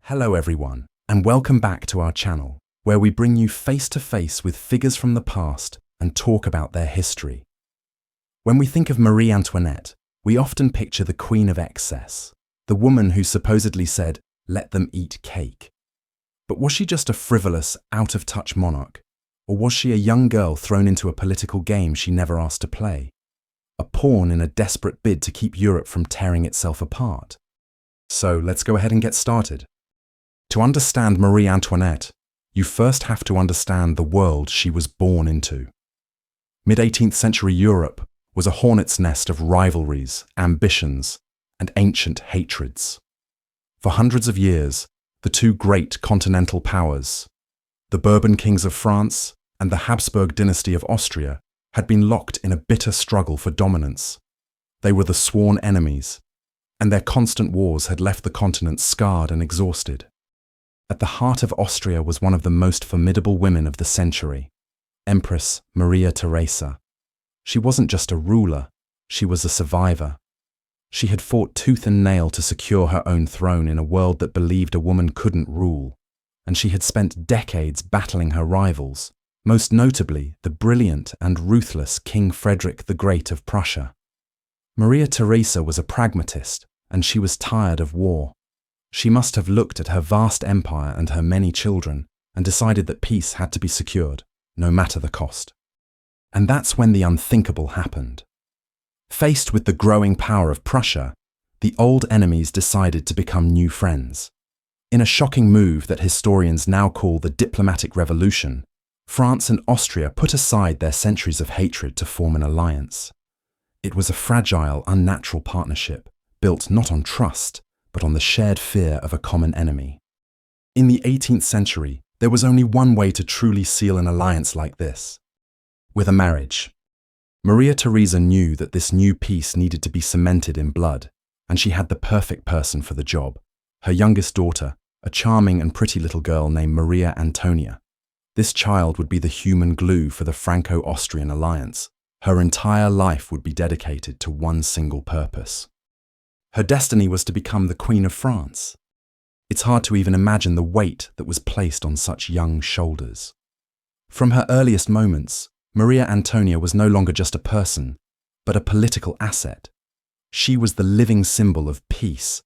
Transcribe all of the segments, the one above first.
Hello everyone, and welcome back to our channel, where we bring you face to face with figures from the past and talk about their history. When we think of Marie Antoinette, we often picture the queen of excess, the woman who supposedly said, "Let them eat cake." But was she just a frivolous, out-of-touch monarch? Or was she a young girl thrown into a political game she never asked to play? A pawn in a desperate bid to keep Europe from tearing itself apart? So let's go ahead and get started. To understand Marie Antoinette, you first have to understand the world she was born into. Mid-18th century Europe was a hornet's nest of rivalries, ambitions, and ancient hatreds. For hundreds of years, the two great continental powers, the Bourbon kings of France and the Habsburg dynasty of Austria, had been locked in a bitter struggle for dominance. They were the sworn enemies, and their constant wars had left the continent scarred and exhausted. At the heart of Austria was one of the most formidable women of the century, Empress Maria Theresa. She wasn't just a ruler, she was a survivor. She had fought tooth and nail to secure her own throne in a world that believed a woman couldn't rule, and she had spent decades battling her rivals, most notably the brilliant and ruthless King Frederick the Great of Prussia. Maria Theresa was a pragmatist, and she was tired of war. She must have looked at her vast empire and her many children and decided that peace had to be secured, no matter the cost. And that's when the unthinkable happened. Faced with the growing power of Prussia, the old enemies decided to become new friends. In a shocking move that historians now call the diplomatic revolution, France and Austria put aside their centuries of hatred to form an alliance. It was a fragile, unnatural partnership, built not on trust, but on the shared fear of a common enemy. In the 18th century, there was only one way to truly seal an alliance like this: with a marriage. Maria Theresa knew that this new peace needed to be cemented in blood, and she had the perfect person for the job: her youngest daughter, a charming and pretty little girl named Maria Antonia. This child would be the human glue for the Franco-Austrian alliance. Her entire life would be dedicated to one single purpose. Her destiny was to become the Queen of France. It's hard to even imagine the weight that was placed on such young shoulders. From her earliest moments, Maria Antonia was no longer just a person, but a political asset. She was the living symbol of peace,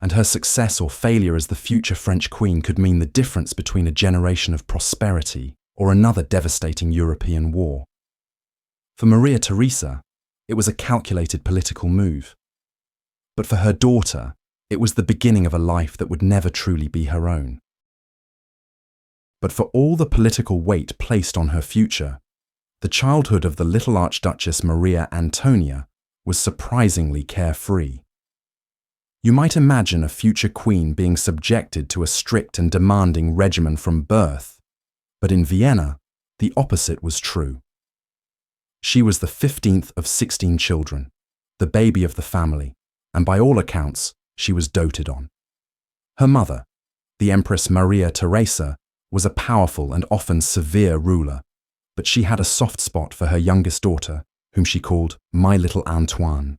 and her success or failure as the future French queen could mean the difference between a generation of prosperity or another devastating European war. For Maria Theresa, it was a calculated political move. But for her daughter, it was the beginning of a life that would never truly be her own. But for all the political weight placed on her future, the childhood of the little Archduchess Maria Antonia was surprisingly carefree. You might imagine a future queen being subjected to a strict and demanding regimen from birth, but in Vienna, the opposite was true. She was the 15th of 16 children, the baby of the family, and by all accounts, she was doted on. Her mother, the Empress Maria Theresa, was a powerful and often severe ruler, but she had a soft spot for her youngest daughter, whom she called My Little Antoine.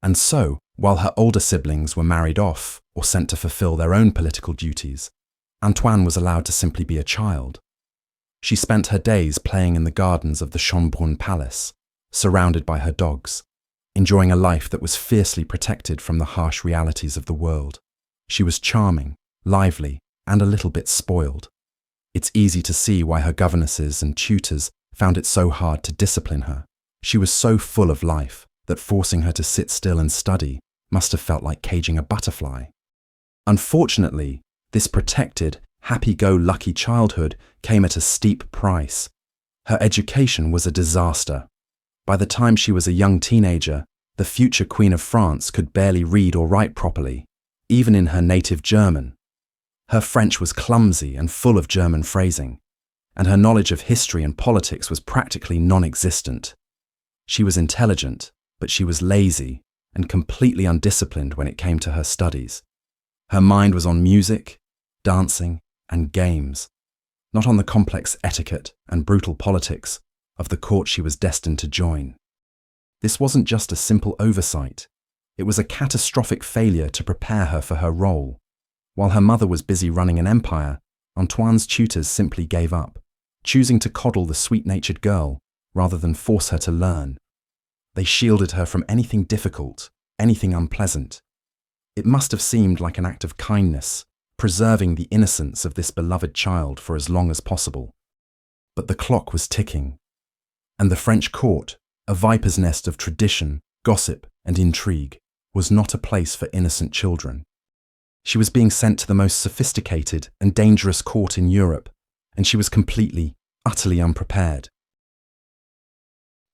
And so, while her older siblings were married off or sent to fulfill their own political duties, Antoine was allowed to simply be a child. She spent her days playing in the gardens of the Schönbrunn Palace, surrounded by her dogs, enjoying a life that was fiercely protected from the harsh realities of the world. She was charming, lively, and a little bit spoiled. It's easy to see why her governesses and tutors found it so hard to discipline her. She was so full of life that forcing her to sit still and study must have felt like caging a butterfly. Unfortunately, this protected, happy-go-lucky childhood came at a steep price. Her education was a disaster. By the time she was a young teenager, the future Queen of France could barely read or write properly, even in her native German. Her French was clumsy and full of German phrasing, and her knowledge of history and politics was practically non-existent. She was intelligent, but she was lazy and completely undisciplined when it came to her studies. Her mind was on music, dancing, and games, not on the complex etiquette and brutal politics of the court she was destined to join. This wasn't just a simple oversight, it was a catastrophic failure to prepare her for her role. While her mother was busy running an empire, Antoine's tutors simply gave up, choosing to coddle the sweet-natured girl rather than force her to learn. They shielded her from anything difficult, anything unpleasant. It must have seemed like an act of kindness, preserving the innocence of this beloved child for as long as possible. But the clock was ticking, and the French court, a viper's nest of tradition, gossip, and intrigue, was not a place for innocent children. She was being sent to the most sophisticated and dangerous court in Europe, and she was completely, utterly unprepared.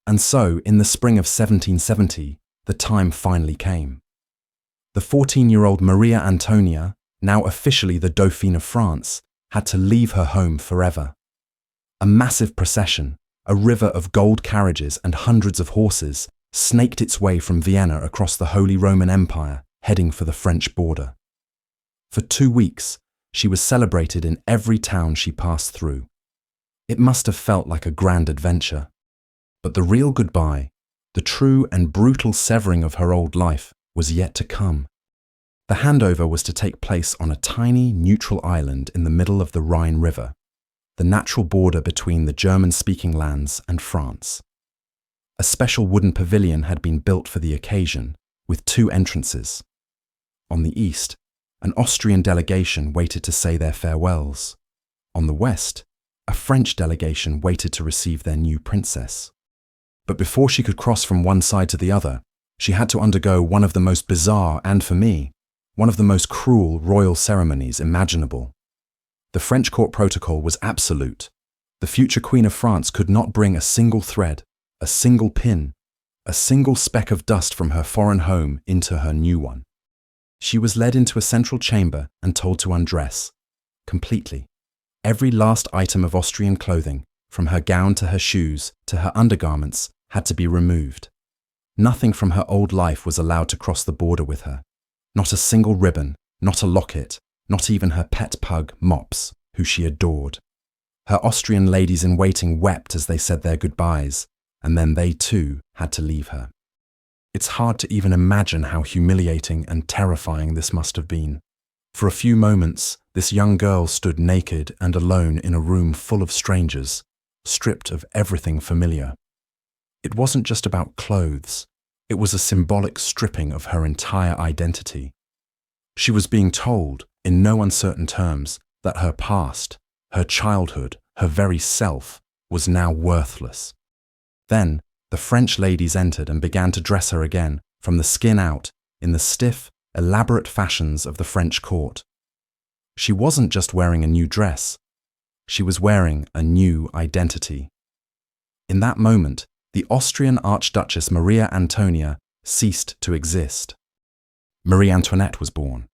And so, in the spring of 1770, the time finally came. The 14-year-old Marie Antoinette, now officially the Dauphine of France, had to leave her home forever. A massive procession, a river of gold carriages and hundreds of horses, snaked its way from Vienna across the Holy Roman Empire, heading for the French border. For 2 weeks, she was celebrated in every town she passed through. It must have felt like a grand adventure. But the real goodbye, the true and brutal severing of her old life, was yet to come. The handover was to take place on a tiny, neutral island in the middle of the Rhine River, the natural border between the German-speaking lands and France. A special wooden pavilion had been built for the occasion, with 2 entrances. On the east, an Austrian delegation waited to say their farewells. On the west, a French delegation waited to receive their new princess. But before she could cross from one side to the other, she had to undergo one of the most bizarre and, for me, one of the most cruel royal ceremonies imaginable. The French court protocol was absolute. The future Queen of France could not bring a single thread, a single pin, a single speck of dust from her foreign home into her new one. She was led into a central chamber and told to undress, completely. Every last item of Austrian clothing, from her gown to her shoes to her undergarments, had to be removed. Nothing from her old life was allowed to cross the border with her. Not a single ribbon, not a locket, not even her pet pug, Mops, who she adored. Her Austrian ladies-in-waiting wept as they said their goodbyes, and then they too had to leave her. It's hard to even imagine how humiliating and terrifying this must have been. For a few moments, this young girl stood naked and alone in a room full of strangers, stripped of everything familiar. It wasn't just about clothes. It was a symbolic stripping of her entire identity. She was being told, in no uncertain terms, that her past, her childhood, her very self, was now worthless. Then, the French ladies entered and began to dress her again, from the skin out, in the stiff, elaborate fashions of the French court. She wasn't just wearing a new dress. She was wearing a new identity. In that moment, the Austrian Archduchess Marie Antoinette ceased to exist. Marie Antoinette was born.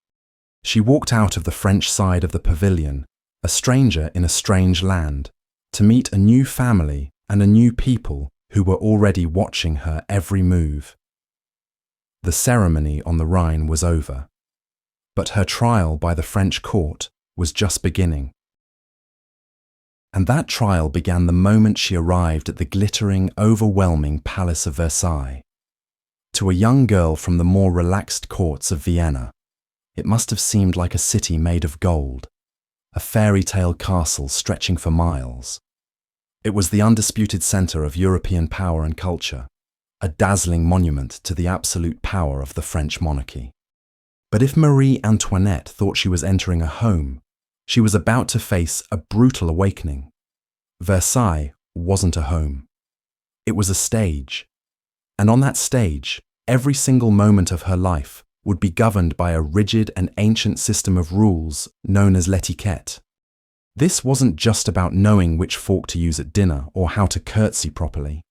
She walked out of the French side of the pavilion, a stranger in a strange land, to meet a new family and a new people who were already watching her every move. The ceremony on the Rhine was over, but her trial by the French court was just beginning. And that trial began the moment she arrived at the glittering, overwhelming Palace of Versailles. To a young girl from the more relaxed courts of Vienna, it must have seemed like a city made of gold, a fairy tale castle stretching for miles. It was the undisputed center of European power and culture, a dazzling monument to the absolute power of the French monarchy. But if Marie Antoinette thought she was entering a home, she was about to face a brutal awakening. Versailles wasn't a home. It was a stage. And on that stage, every single moment of her life would be governed by a rigid and ancient system of rules known as l'étiquette. This wasn't just about knowing which fork to use at dinner or how to curtsy properly.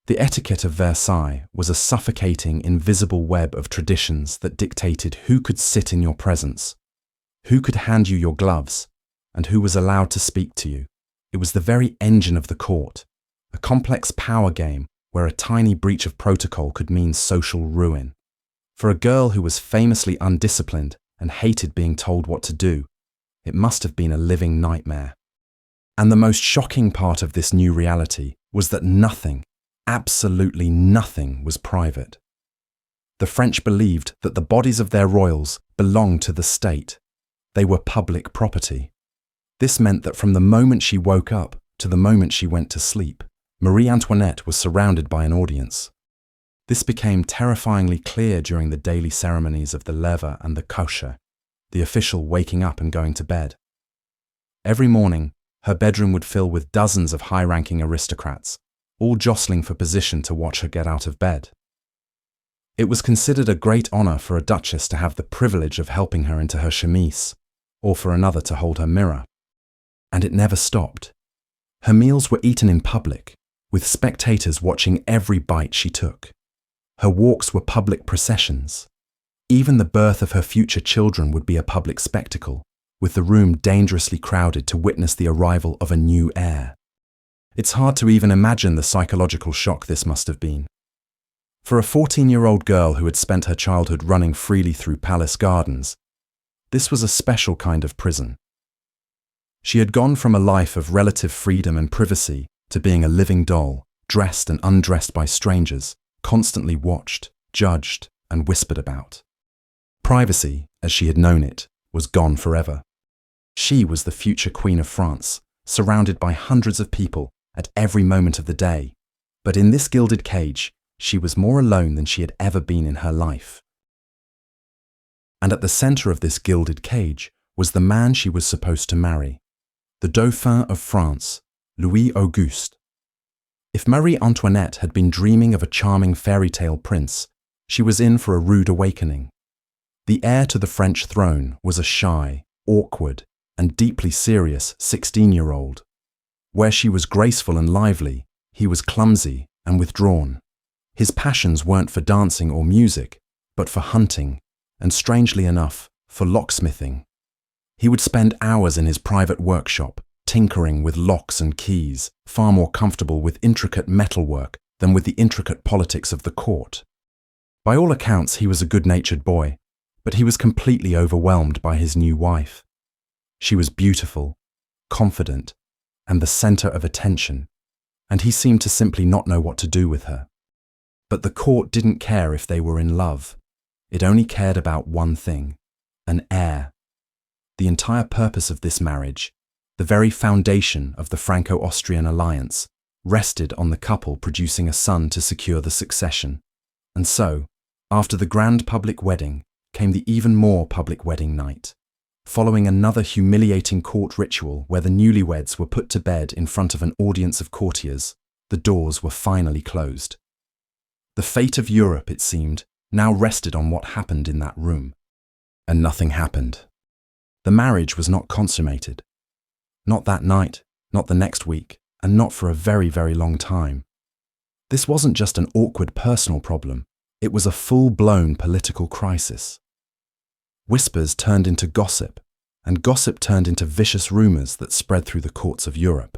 The etiquette of Versailles was a suffocating, invisible web of traditions that dictated who could sit in your presence, who could hand you your gloves, and who was allowed to speak to you. It was the very engine of the court, a complex power game where a tiny breach of protocol could mean social ruin. For a girl who was famously undisciplined and hated being told what to do, it must have been a living nightmare. And the most shocking part of this new reality was that nothing, absolutely nothing, was private. The French believed that the bodies of their royals belonged to the state, They were public property. This meant that from the moment she woke up to the moment she went to sleep, Marie Antoinette was surrounded by an audience. This became terrifyingly clear during the daily ceremonies of the lever and the coucher, the official waking up and going to bed. Every morning, her bedroom would fill with dozens of high-ranking aristocrats, all jostling for position to watch her get out of bed. It was considered a great honor for a duchess to have the privilege of helping her into her chemise, or for another to hold her mirror. And it never stopped. Her meals were eaten in public, with spectators watching every bite she took. Her walks were public processions. Even the birth of her future children would be a public spectacle, with the room dangerously crowded to witness the arrival of a new heir. It's hard to even imagine the psychological shock this must have been. For a 14-year-old girl who had spent her childhood running freely through palace gardens, this was a special kind of prison. She had gone from a life of relative freedom and privacy to being a living doll, dressed and undressed by strangers, constantly watched, judged, and whispered about. Privacy, as she had known it, was gone forever. She was the future Queen of France, surrounded by hundreds of people at every moment of the day. But in this gilded cage, she was more alone than she had ever been in her life. And at the center of this gilded cage was the man she was supposed to marry, the Dauphin of France, Louis Auguste. If Marie Antoinette had been dreaming of a charming fairy tale prince, she was in for a rude awakening. The heir to the French throne was a shy, awkward, and deeply serious 16-year-old. Where she was graceful and lively, he was clumsy and withdrawn. His passions weren't for dancing or music, but for hunting, and strangely enough, for locksmithing. He would spend hours in his private workshop, tinkering with locks and keys, far more comfortable with intricate metalwork than with the intricate politics of the court. By all accounts, he was a good-natured boy, but he was completely overwhelmed by his new wife. She was beautiful, confident, and the center of attention, and he seemed to simply not know what to do with her. But the court didn't care if they were in love. It only cared about one thing: an heir. The entire purpose of this marriage, the very foundation of the Franco-Austrian alliance, rested on the couple producing a son to secure the succession. And so, after the grand public wedding, came the even more public wedding night, following another humiliating court ritual where the newlyweds were put to bed in front of an audience of courtiers. The doors were finally closed. The fate of Europe, it seemed, now rested on what happened in that room. And nothing happened. The marriage was not consummated. Not that night, not the next week, and not for a very, very long time. This wasn't just an awkward personal problem. It was a full-blown political crisis. Whispers turned into gossip, and gossip turned into vicious rumors that spread through the courts of Europe.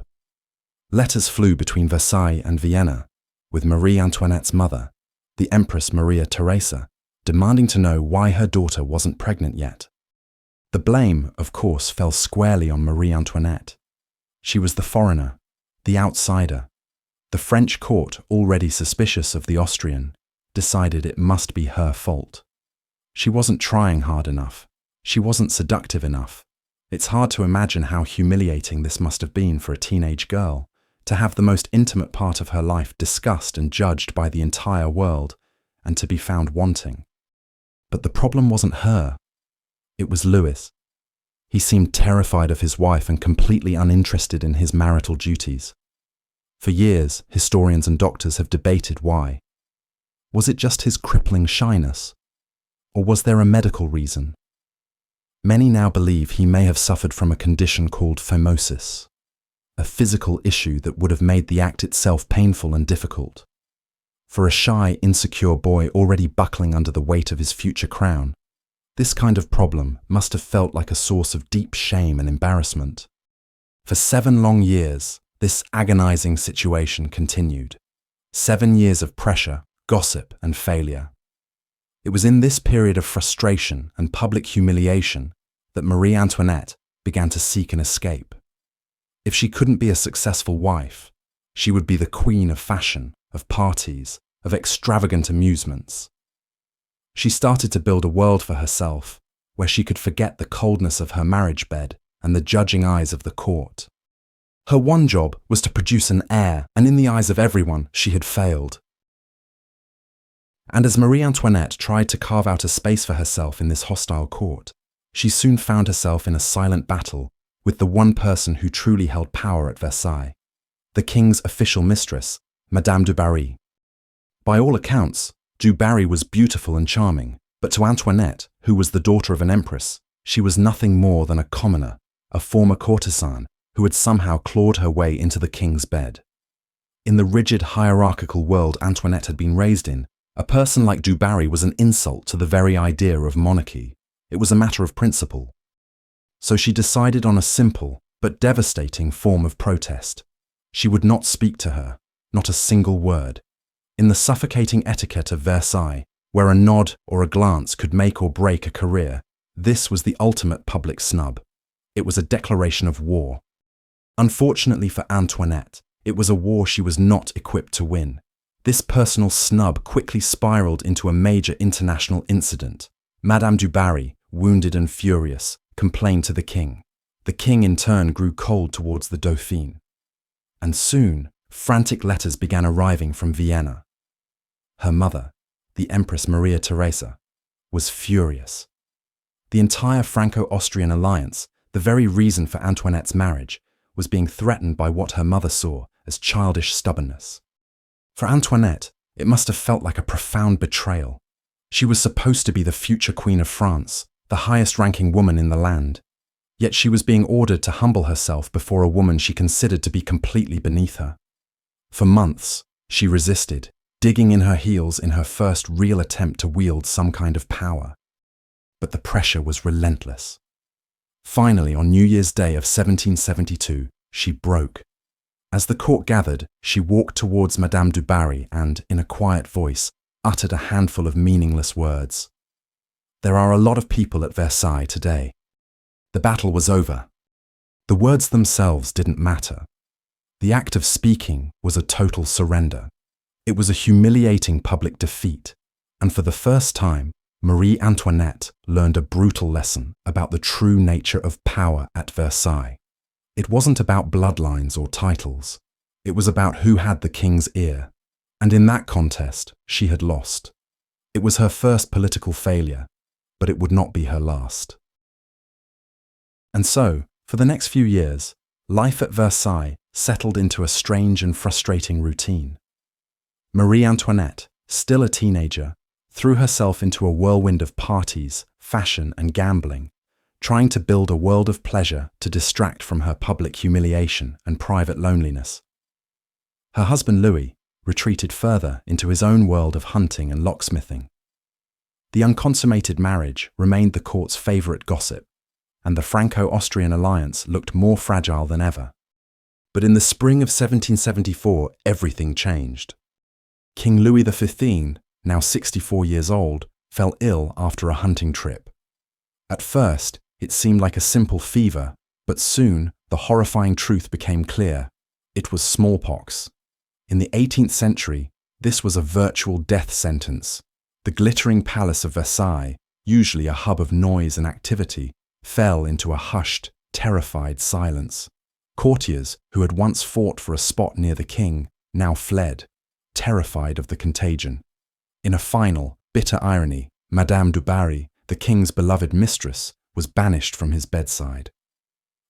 Letters flew between Versailles and Vienna, with Marie Antoinette's mother, the Empress Maria Theresa, demanding to know why her daughter wasn't pregnant yet. The blame, of course, fell squarely on Marie Antoinette. She was the foreigner, the outsider. The French court, already suspicious of the Austrian, decided it must be her fault. She wasn't trying hard enough. She wasn't seductive enough. It's hard to imagine how humiliating this must have been for a teenage girl, to have the most intimate part of her life discussed and judged by the entire world, and to be found wanting. But the problem wasn't her. It was Louis. He seemed terrified of his wife and completely uninterested in his marital duties. For years, historians and doctors have debated why. Was it just his crippling shyness? Or was there a medical reason? Many now believe he may have suffered from a condition called phimosis, a physical issue that would have made the act itself painful and difficult. For a shy, insecure boy already buckling under the weight of his future crown, this kind of problem must have felt like a source of deep shame and embarrassment. For 7 long years, this agonizing situation continued. 7 years of pressure, gossip, and failure. It was in this period of frustration and public humiliation that Marie Antoinette began to seek an escape. If she couldn't be a successful wife, she would be the queen of fashion, of parties, of extravagant amusements. She started to build a world for herself, where she could forget the coldness of her marriage bed and the judging eyes of the court. Her one job was to produce an heir, and in the eyes of everyone, she had failed. And as Marie Antoinette tried to carve out a space for herself in this hostile court, she soon found herself in a silent battle with the one person who truly held power at Versailles, the king's official mistress, Madame du Barry. By all accounts, du Barry was beautiful and charming, but to Antoinette, who was the daughter of an empress, she was nothing more than a commoner, a former courtesan who had somehow clawed her way into the king's bed. In the rigid hierarchical world Antoinette had been raised in, a person like du Barry was an insult to the very idea of monarchy. It was a matter of principle. So she decided on a simple but devastating form of protest. She would not speak to her, not a single word. In the suffocating etiquette of Versailles, where a nod or a glance could make or break a career, this was the ultimate public snub. It was a declaration of war. Unfortunately for Antoinette, it was a war she was not equipped to win. This personal snub quickly spiraled into a major international incident. Madame du Barry, wounded and furious, complained to the king. The king in turn grew cold towards the Dauphin. And soon, frantic letters began arriving from Vienna. Her mother, the Empress Maria Theresa, was furious. The entire Franco-Austrian alliance, the very reason for Antoinette's marriage, was being threatened by what her mother saw as childish stubbornness. For Antoinette, it must have felt like a profound betrayal. She was supposed to be the future Queen of France, the highest-ranking woman in the land. Yet she was being ordered to humble herself before a woman she considered to be completely beneath her. For months, she resisted, digging in her heels in her first real attempt to wield some kind of power. But the pressure was relentless. Finally, on New Year's Day of 1772, she broke. As the court gathered, she walked towards Madame du Barry and, in a quiet voice, uttered a handful of meaningless words. There are a lot of people at Versailles today. The battle was over. The words themselves didn't matter. The act of speaking was a total surrender. It was a humiliating public defeat, and for the first time, Marie Antoinette learned a brutal lesson about the true nature of power at Versailles. It wasn't about bloodlines or titles. It was about who had the king's ear. And in that contest, she had lost. It was her first political failure, but it would not be her last. And so, for the next few years, life at Versailles settled into a strange and frustrating routine. Marie Antoinette, still a teenager, threw herself into a whirlwind of parties, fashion, and gambling, trying to build a world of pleasure to distract from her public humiliation and private loneliness. Her husband Louis retreated further into his own world of hunting and locksmithing. The unconsummated marriage remained the court's favourite gossip, and the Franco-Austrian alliance looked more fragile than ever. But in the spring of 1774, everything changed. King Louis XV, now 64 years old, fell ill after a hunting trip. At first, it seemed like a simple fever, but soon the horrifying truth became clear. It was smallpox. In the 18th century, this was a virtual death sentence. The glittering palace of Versailles, usually a hub of noise and activity, fell into a hushed, terrified silence. Courtiers who had once fought for a spot near the king now fled, terrified of the contagion. In a final, bitter irony, Madame du Barry, the king's beloved mistress, was banished from his bedside.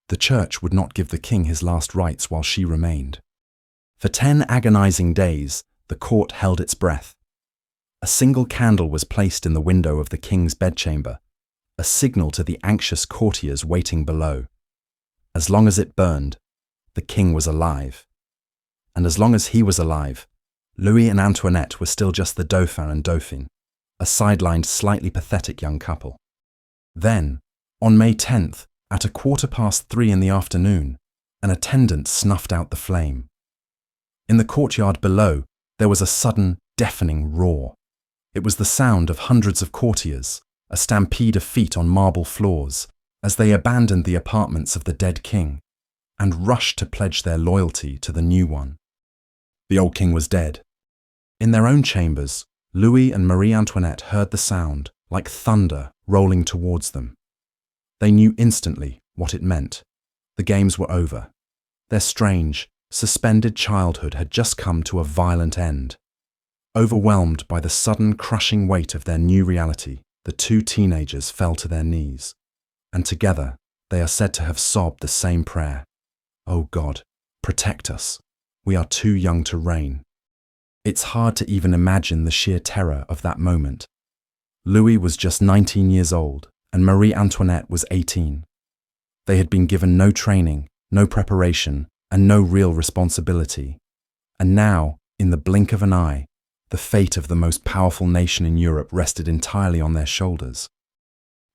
The church would not give the king his last rites while she remained. For 10 agonizing days, the court held its breath. A single candle was placed in the window of the king's bedchamber, a signal to the anxious courtiers waiting below. As long as it burned, the king was alive. And as long as he was alive, Louis and Antoinette were still just the Dauphin and Dauphine, a sidelined, slightly pathetic young couple. Then, on May 10th, at 3:15 in the afternoon, an attendant snuffed out the flame. In the courtyard below, there was a sudden, deafening roar. It was the sound of hundreds of courtiers, a stampede of feet on marble floors, as they abandoned the apartments of the dead king and rushed to pledge their loyalty to the new one. The old king was dead. In their own chambers, Louis and Marie Antoinette heard the sound, like thunder, rolling towards them. They knew instantly what it meant. The games were over. Their strange, suspended childhood had just come to a violent end. Overwhelmed by the sudden, crushing weight of their new reality, the two teenagers fell to their knees. And together, they are said to have sobbed the same prayer. "Oh God, protect us. We are too young to reign." It's hard to even imagine the sheer terror of that moment. Louis was just 19 years old, and Marie Antoinette was 18. They had been given no training, no preparation, and no real responsibility. And now, in the blink of an eye, the fate of the most powerful nation in Europe rested entirely on their shoulders.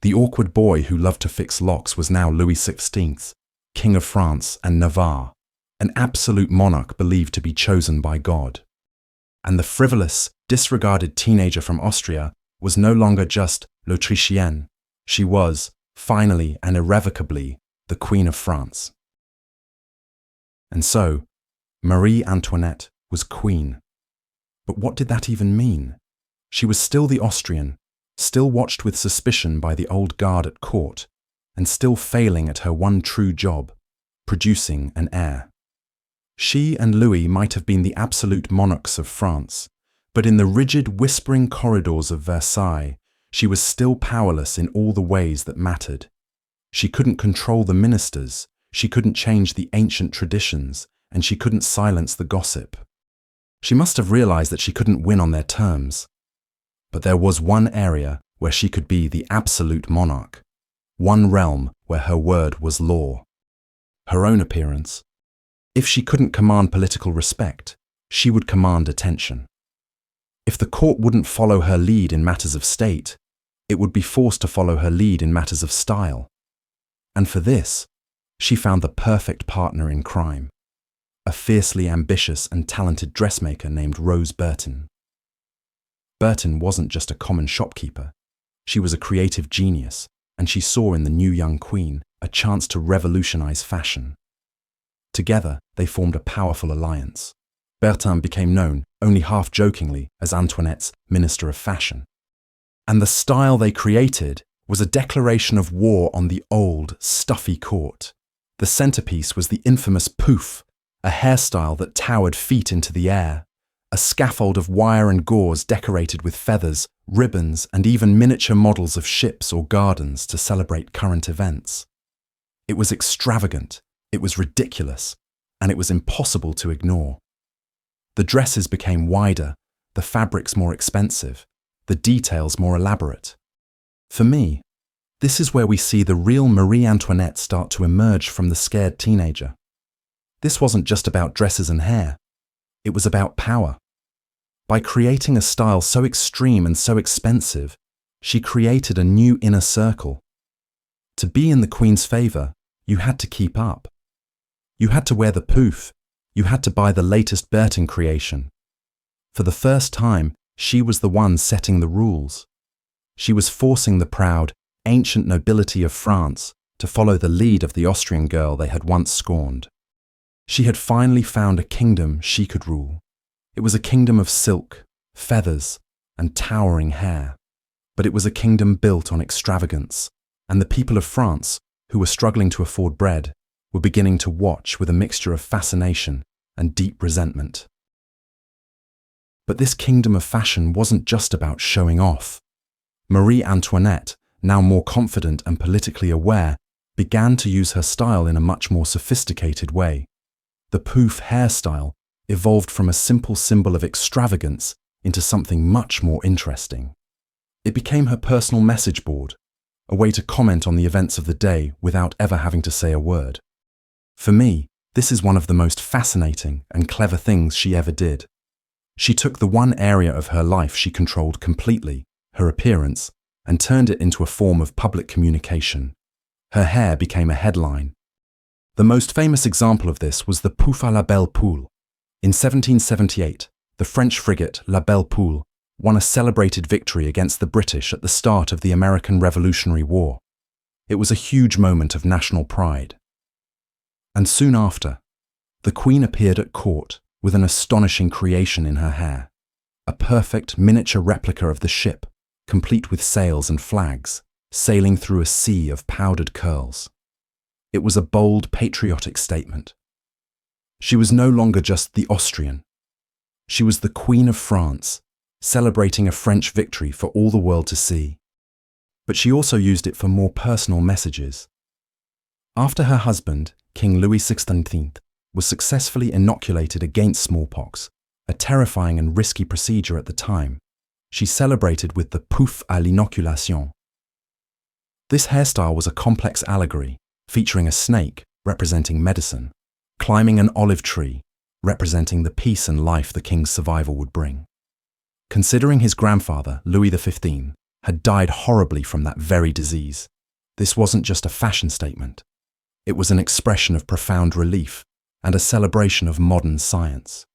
The awkward boy who loved to fix locks was now Louis XVI, King of France and Navarre, an absolute monarch believed to be chosen by God. And the frivolous, disregarded teenager from Austria was no longer just l'Autrichienne. She was, finally and irrevocably, the Queen of France. And so, Marie Antoinette was queen. But what did that even mean? She was still the Austrian, still watched with suspicion by the old guard at court, and still failing at her one true job, producing an heir. She and Louis might have been the absolute monarchs of France, but in the rigid, whispering corridors of Versailles, she was still powerless in all the ways that mattered. She couldn't control the ministers, she couldn't change the ancient traditions, and she couldn't silence the gossip. She must have realized that she couldn't win on their terms. But there was one area where she could be the absolute monarch, one realm where her word was law. Her own appearance. If she couldn't command political respect, she would command attention. If the court wouldn't follow her lead in matters of state, it would be forced to follow her lead in matters of style. And for this, she found the perfect partner in crime, a fiercely ambitious and talented dressmaker named Rose Bertin. Bertin wasn't just a common shopkeeper. She was a creative genius, and she saw in the new young queen a chance to revolutionize fashion. Together, they formed a powerful alliance. Bertin became known, only half-jokingly, as Antoinette's Minister of Fashion. And the style they created was a declaration of war on the old, stuffy court. The centerpiece was the infamous pouf, a hairstyle that towered feet into the air, a scaffold of wire and gauze decorated with feathers, ribbons, and even miniature models of ships or gardens to celebrate current events. It was extravagant, it was ridiculous, and it was impossible to ignore. The dresses became wider, the fabrics more expensive, the details more elaborate. For me, this is where we see the real Marie Antoinette start to emerge from the scared teenager. This wasn't just about dresses and hair. It was about power. By creating a style so extreme and so expensive, she created a new inner circle. To be in the Queen's favor, you had to keep up. You had to wear the pouf. You had to buy the latest Bertin creation. For the first time, she was the one setting the rules. She was forcing the proud, ancient nobility of France to follow the lead of the Austrian girl they had once scorned. She had finally found a kingdom she could rule. It was a kingdom of silk, feathers, and towering hair. But it was a kingdom built on extravagance, and the people of France, who were struggling to afford bread, were beginning to watch with a mixture of fascination and deep resentment. But this kingdom of fashion wasn't just about showing off. Marie Antoinette, now more confident and politically aware, began to use her style in a much more sophisticated way. The pouf hairstyle evolved from a simple symbol of extravagance into something much more interesting. It became her personal message board, a way to comment on the events of the day without ever having to say a word. For me, this is one of the most fascinating and clever things she ever did. She took the one area of her life she controlled completely, her appearance, and turned it into a form of public communication. Her hair became a headline. The most famous example of this was the pouf à la belle poule. In 1778, the French frigate La Belle Poule won a celebrated victory against the British at the start of the American Revolutionary War. It was a huge moment of national pride. And soon after, the Queen appeared at court with an astonishing creation in her hair, a perfect miniature replica of the ship, complete with sails and flags. sailing through a sea of powdered curls. It was a bold, patriotic statement. She was no longer just the Austrian. She was the Queen of France, celebrating a French victory for all the world to see. But she also used it for more personal messages. After her husband, King Louis XVI, was successfully inoculated against smallpox, a terrifying and risky procedure at the time, she celebrated with the pouf à l'inoculation. This hairstyle was a complex allegory, featuring a snake, representing medicine, climbing an olive tree, representing the peace and life the king's survival would bring. Considering his grandfather, Louis XV, had died horribly from that very disease, this wasn't just a fashion statement. It was an expression of profound relief and a celebration of modern science.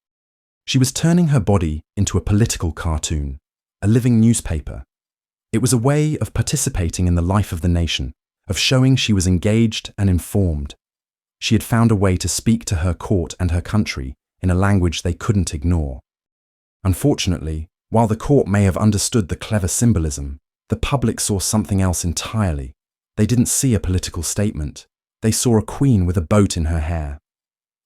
She was turning her body into a political cartoon, a living newspaper. It was a way of participating in the life of the nation, of showing she was engaged and informed. She had found a way to speak to her court and her country in a language they couldn't ignore. Unfortunately, while the court may have understood the clever symbolism, the public saw something else entirely. They didn't see a political statement. They saw a queen with a boat in her hair.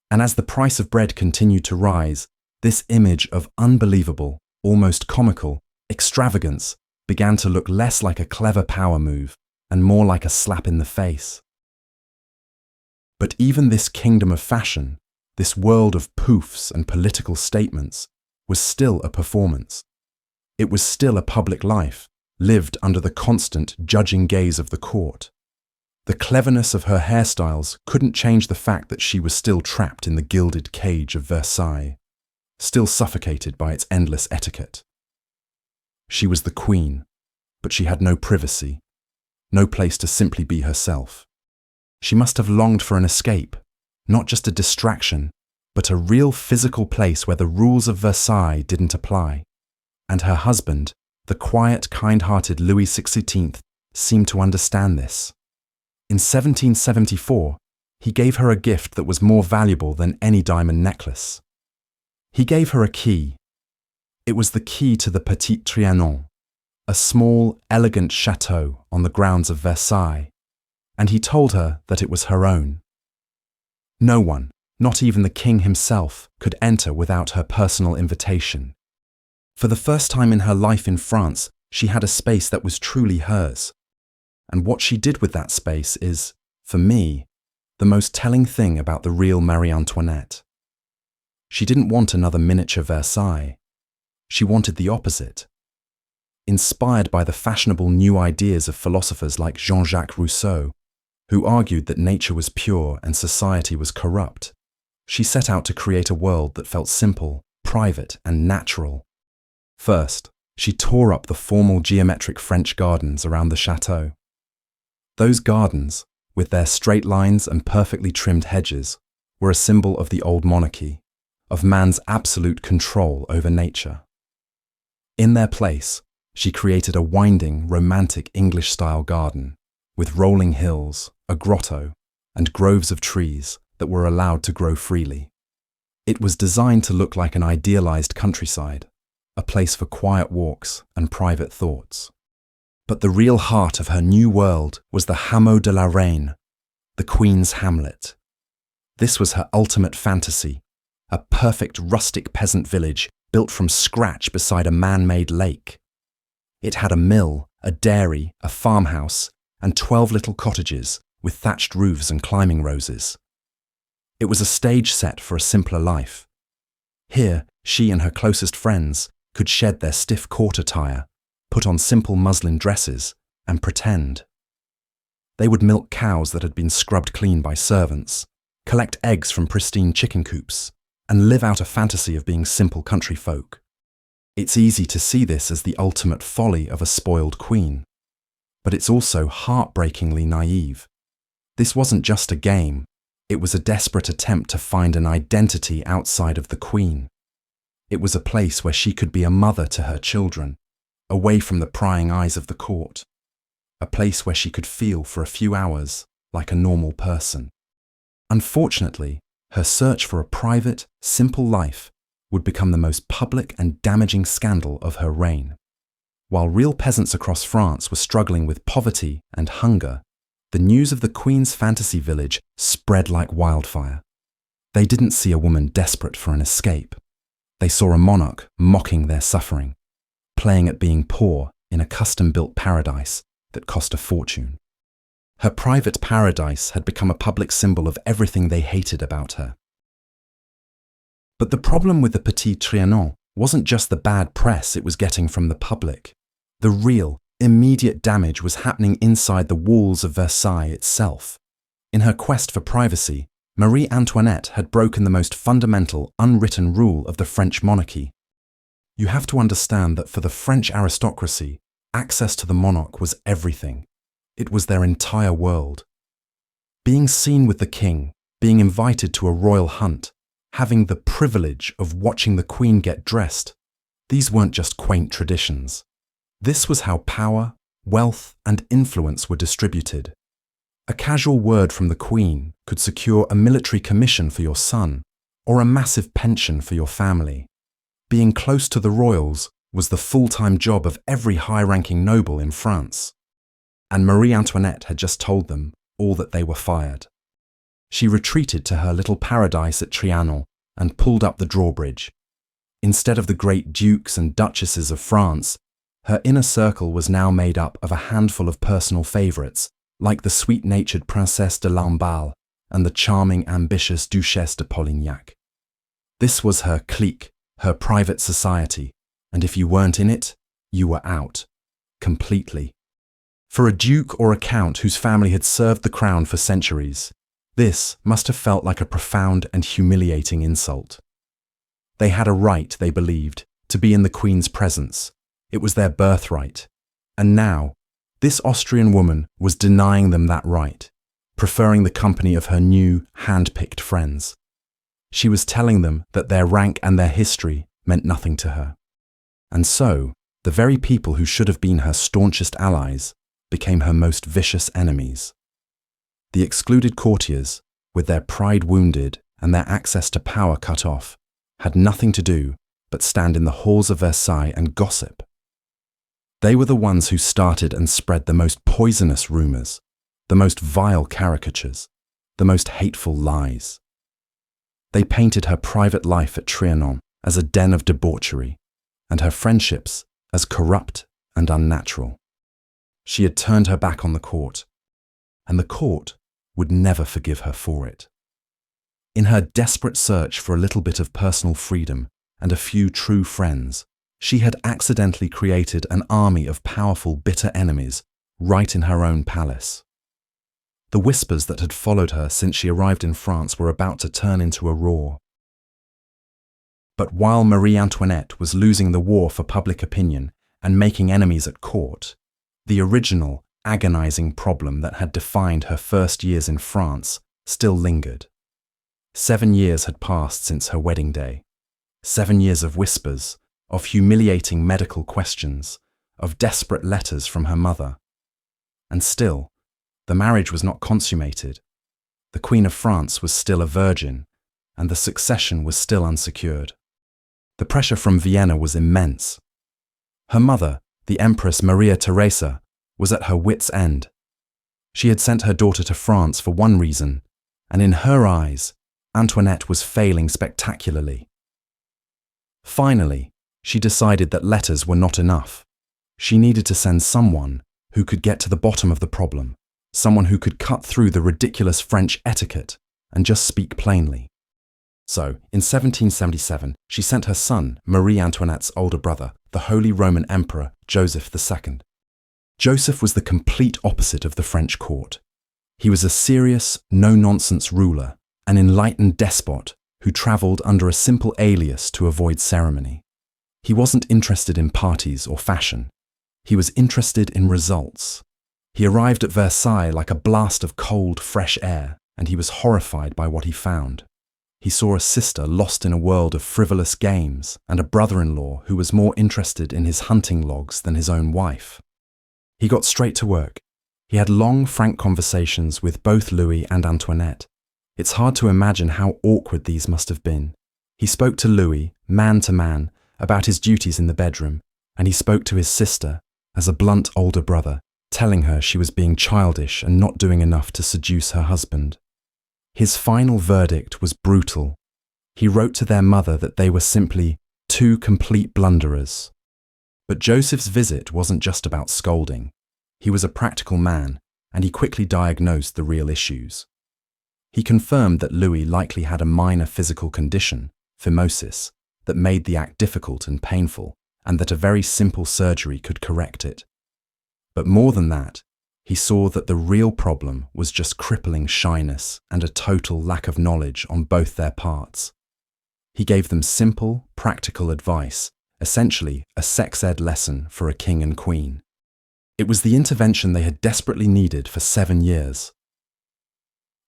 And as the price of bread continued to rise, this image of unbelievable, almost comical, extravagance began to look less like a clever power move and more like a slap in the face. But even this kingdom of fashion, this world of poufs and political statements, was still a performance. It was still a public life, lived under the constant judging gaze of the court. The cleverness of her hairstyles couldn't change the fact that she was still trapped in the gilded cage of Versailles, still suffocated by its endless etiquette. She was the queen, but she had no privacy, no place to simply be herself. She must have longed for an escape, not just a distraction, but a real physical place where the rules of Versailles didn't apply. And her husband, the quiet, kind-hearted Louis XVI, seemed to understand this. In 1774, he gave her a gift that was more valuable than any diamond necklace. He gave her a key. It was the key to the Petit Trianon, a small, elegant chateau on the grounds of Versailles, and he told her that it was her own. No one, not even the king himself, could enter without her personal invitation. For the first time in her life in France, she had a space that was truly hers. And what she did with that space is, for me, the most telling thing about the real Marie Antoinette. She didn't want another miniature Versailles. She wanted the opposite. Inspired by the fashionable new ideas of philosophers like Jean-Jacques Rousseau, who argued that nature was pure and society was corrupt, she set out to create a world that felt simple, private, and natural. First, she tore up the formal geometric French gardens around the chateau. Those gardens, with their straight lines and perfectly trimmed hedges, were a symbol of the old monarchy, of man's absolute control over nature. In their place, she created a winding, romantic English-style garden, with rolling hills, a grotto, and groves of trees that were allowed to grow freely. It was designed to look like an idealized countryside, a place for quiet walks and private thoughts. But the real heart of her new world was the Hameau de la Reine, the Queen's Hamlet. This was her ultimate fantasy, a perfect rustic peasant village built from scratch beside a man-made lake. It had a mill, a dairy, a farmhouse, and 12 little cottages with thatched roofs and climbing roses. It was a stage set for a simpler life. Here, she and her closest friends could shed their stiff court attire, put on simple muslin dresses, and pretend. They would milk cows that had been scrubbed clean by servants, collect eggs from pristine chicken coops, and live out a fantasy of being simple country folk. It's easy to see this as the ultimate folly of a spoiled queen, but it's also heartbreakingly naive. This wasn't just a game, it was a desperate attempt to find an identity outside of the queen. It was a place where she could be a mother to her children, away from the prying eyes of the court, a place where she could feel for a few hours like a normal person. Unfortunately, her search for a private, simple life would become the most public and damaging scandal of her reign. While real peasants across France were struggling with poverty and hunger, the news of the Queen's fantasy village spread like wildfire. They didn't see a woman desperate for an escape. They saw a monarch mocking their suffering, playing at being poor in a custom-built paradise that cost a fortune. Her private paradise had become a public symbol of everything they hated about her. But the problem with the Petit Trianon wasn't just the bad press it was getting from the public. The real, immediate damage was happening inside the walls of Versailles itself. In her quest for privacy, Marie Antoinette had broken the most fundamental, unwritten rule of the French monarchy. You have to understand that for the French aristocracy, access to the monarch was everything. It was their entire world. Being seen with the king, being invited to a royal hunt, having the privilege of watching the Queen get dressed, these weren't just quaint traditions. This was how power, wealth, and influence were distributed. A casual word from the Queen could secure a military commission for your son or a massive pension for your family. Being close to the royals was the full-time job of every high-ranking noble in France. And Marie Antoinette had just told them all that they were fired. She retreated to her little paradise at Trianon and pulled up the drawbridge. Instead of the great dukes and duchesses of France, her inner circle was now made up of a handful of personal favourites, like the sweet-natured Princesse de Lamballe and the charming, ambitious Duchesse de Polignac. This was her clique, her private society, and if you weren't in it, you were out. Completely. For a duke or a count whose family had served the crown for centuries, this must have felt like a profound and humiliating insult. They had a right, they believed, to be in the Queen's presence. It was their birthright. And now, this Austrian woman was denying them that right, preferring the company of her new, hand-picked friends. She was telling them that their rank and their history meant nothing to her. And so, the very people who should have been her staunchest allies became her most vicious enemies. The excluded courtiers, with their pride wounded and their access to power cut off, had nothing to do but stand in the halls of Versailles and gossip. They were the ones who started and spread the most poisonous rumours, the most vile caricatures, the most hateful lies. They painted her private life at Trianon as a den of debauchery, and her friendships as corrupt and unnatural. She had turned her back on the court, and the court would never forgive her for it. In her desperate search for a little bit of personal freedom and a few true friends, she had accidentally created an army of powerful, bitter enemies right in her own palace. The whispers that had followed her since she arrived in France were about to turn into a roar. But while Marie Antoinette was losing the war for public opinion and making enemies at court, the original, agonizing problem that had defined her first years in France still lingered. 7 years had passed since her wedding day. 7 years of whispers, of humiliating medical questions, of desperate letters from her mother. And still, the marriage was not consummated. The Queen of France was still a virgin, and the succession was still unsecured. The pressure from Vienna was immense. Her mother, the Empress Maria Theresa, was at her wits' end. She had sent her daughter to France for one reason, and in her eyes, Antoinette was failing spectacularly. Finally, she decided that letters were not enough. She needed to send someone who could get to the bottom of the problem, someone who could cut through the ridiculous French etiquette and just speak plainly. So, in 1777, she sent her son, Marie Antoinette's older brother, the Holy Roman Emperor Joseph II. Joseph was the complete opposite of the French court. He was a serious, no-nonsense ruler, an enlightened despot who travelled under a simple alias to avoid ceremony. He wasn't interested in parties or fashion. He was interested in results. He arrived at Versailles like a blast of cold, fresh air, and he was horrified by what he found. He saw a sister lost in a world of frivolous games and a brother-in-law who was more interested in his hunting logs than his own wife. He got straight to work. He had long, frank conversations with both Louis and Antoinette. It's hard to imagine how awkward these must have been. He spoke to Louis, man to man, about his duties in the bedroom, and he spoke to his sister as a blunt older brother, telling her she was being childish and not doing enough to seduce her husband. His final verdict was brutal. He wrote to their mother that they were simply two complete blunderers. But Joseph's visit wasn't just about scolding. He was a practical man, and he quickly diagnosed the real issues. He confirmed that Louis likely had a minor physical condition, phimosis, that made the act difficult and painful, and that a very simple surgery could correct it. But more than that, he saw that the real problem was just crippling shyness and a total lack of knowledge on both their parts. He gave them simple, practical advice, essentially a sex ed lesson for a king and queen. It was the intervention they had desperately needed for 7 years.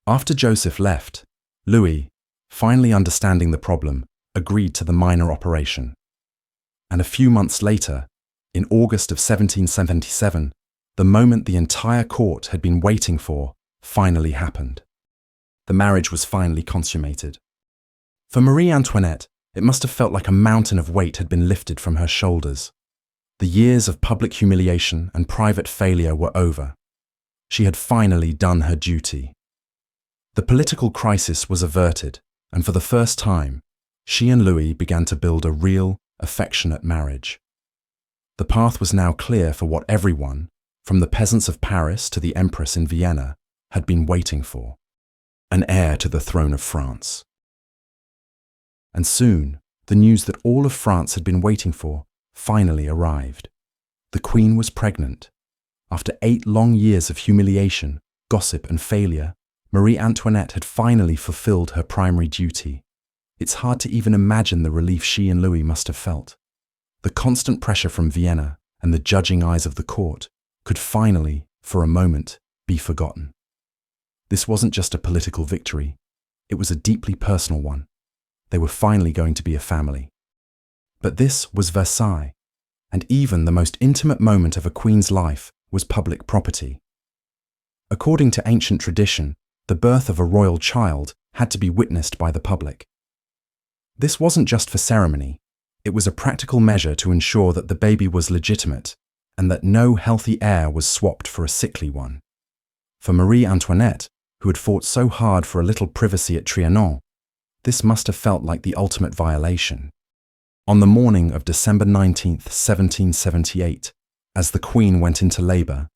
After Joseph left, Louis, finally understanding the problem, agreed to the minor operation. And a few months later, in August of 1777, the moment the entire court had been waiting for finally happened. The marriage was finally consummated. For Marie Antoinette, it must have felt like a mountain of weight had been lifted from her shoulders. The years of public humiliation and private failure were over. She had finally done her duty. The political crisis was averted, and for the first time, she and Louis began to build a real, affectionate marriage. The path was now clear for what everyone, from the peasants of Paris to the Empress in Vienna, had been waiting for: an heir to the throne of France. And soon, the news that all of France had been waiting for finally arrived. The Queen was pregnant. After 8 long years of humiliation, gossip and failure, Marie Antoinette had finally fulfilled her primary duty. It's hard to even imagine the relief she and Louis must have felt. The constant pressure from Vienna and the judging eyes of the court could finally, for a moment, be forgotten. This wasn't just a political victory, it was a deeply personal one. They were finally going to be a family. But this was Versailles, and even the most intimate moment of a queen's life was public property. According to ancient tradition, the birth of a royal child had to be witnessed by the public. This wasn't just for ceremony, it was a practical measure to ensure that the baby was legitimate and that no healthy heir was swapped for a sickly one. For Marie Antoinette, who had fought so hard for a little privacy at Trianon, this must have felt like the ultimate violation. On the morning of December 19th, 1778, as the Queen went into labour,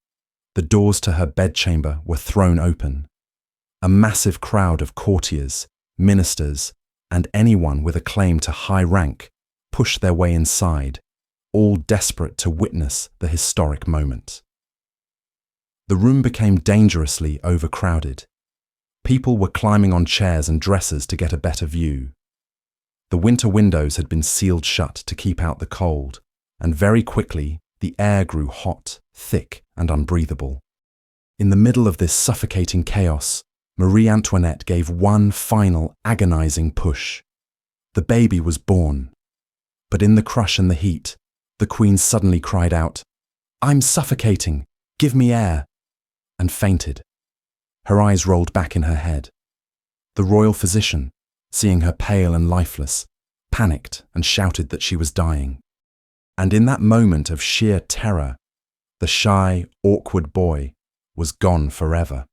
the doors to her bedchamber were thrown open. A massive crowd of courtiers, ministers, and anyone with a claim to high rank pushed their way inside, all desperate to witness the historic moment. The room became dangerously overcrowded. People were climbing on chairs and dressers to get a better view. The winter windows had been sealed shut to keep out the cold, and very quickly the air grew hot, thick, and unbreathable. In the middle of this suffocating chaos, Marie Antoinette gave one final agonizing push. The baby was born. But in the crush and the heat, the Queen suddenly cried out, "I'm suffocating! Give me air!" and fainted. Her eyes rolled back in her head. The royal physician, seeing her pale and lifeless, panicked and shouted that she was dying. And in that moment of sheer terror, the shy, awkward boy was gone forever.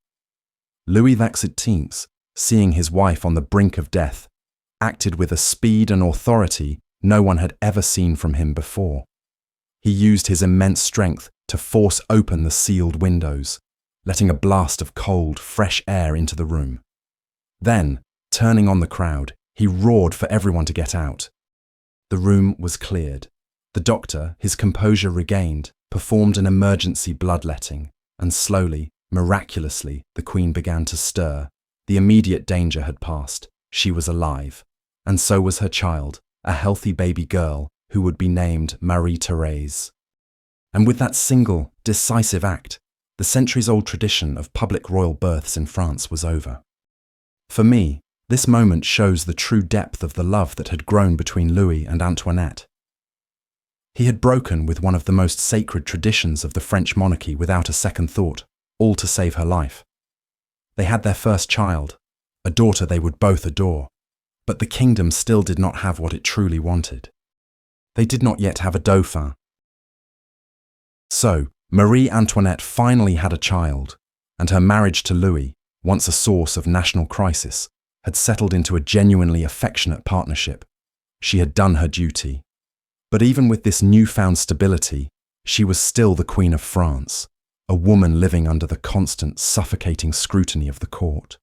Louis XVIII, seeing his wife on the brink of death, acted with a speed and authority no one had ever seen from him before. He used his immense strength to force open the sealed windows, letting a blast of cold, fresh air into the room. Then, turning on the crowd, he roared for everyone to get out. The room was cleared. The doctor, his composure regained, performed an emergency bloodletting, and slowly, miraculously, the Queen began to stir. The immediate danger had passed. She was alive. And so was her child, a healthy baby girl who would be named Marie Thérèse. And with that single, decisive act, the centuries-old tradition of public royal births in France was over. For me, this moment shows the true depth of the love that had grown between Louis and Antoinette. He had broken with one of the most sacred traditions of the French monarchy without a second thought, all to save her life. They had their first child, a daughter they would both adore, but the kingdom still did not have what it truly wanted. They did not yet have a dauphin, So, Marie Antoinette finally had a child, and her marriage to Louis, once a source of national crisis, had settled into a genuinely affectionate partnership. She had done her duty. But even with this newfound stability, she was still the Queen of France, a woman living under the constant, suffocating scrutiny of the court.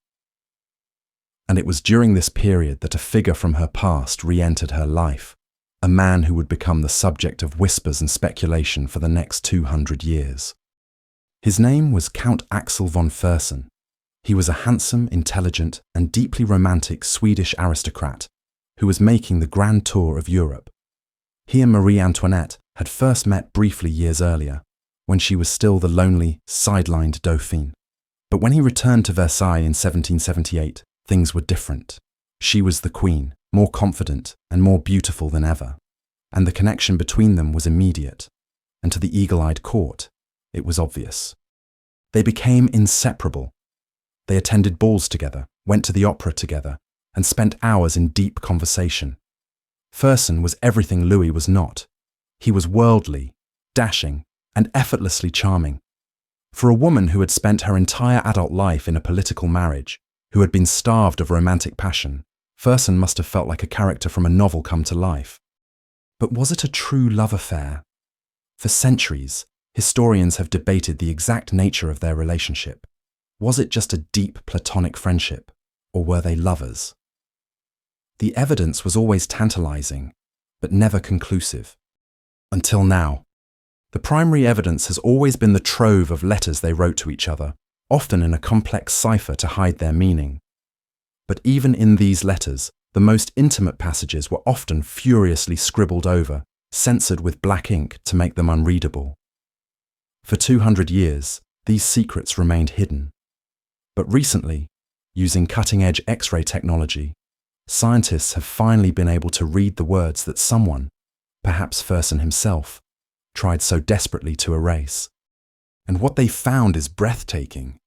And it was during this period that a figure from her past re-entered her life, a man who would become the subject of whispers and speculation for the next 200 years. His name was Count Axel von Fersen. He was a handsome, intelligent, and deeply romantic Swedish aristocrat who was making the grand tour of Europe. He and Marie Antoinette had first met briefly years earlier, when she was still the lonely, sidelined Dauphine. But when he returned to Versailles in 1778, things were different. She was the queen, more confident and more beautiful than ever, and the connection between them was immediate, and to the eagle-eyed court, it was obvious. They became inseparable. They attended balls together, went to the opera together, and spent hours in deep conversation. Fersen was everything Louis was not. He was worldly, dashing, and effortlessly charming. For a woman who had spent her entire adult life in a political marriage, who had been starved of romantic passion, Fersen must have felt like a character from a novel come to life. But was it a true love affair? For centuries, historians have debated the exact nature of their relationship. Was it just a deep platonic friendship, or were they lovers? The evidence was always tantalizing, but never conclusive. Until now. The primary evidence has always been the trove of letters they wrote to each other, often in a complex cipher to hide their meaning. But even in these letters, the most intimate passages were often furiously scribbled over, censored with black ink to make them unreadable. For 200 years, these secrets remained hidden. But recently, using cutting-edge X-ray technology, scientists have finally been able to read the words that someone, perhaps Fersen himself, tried so desperately to erase. And what they found is breathtaking.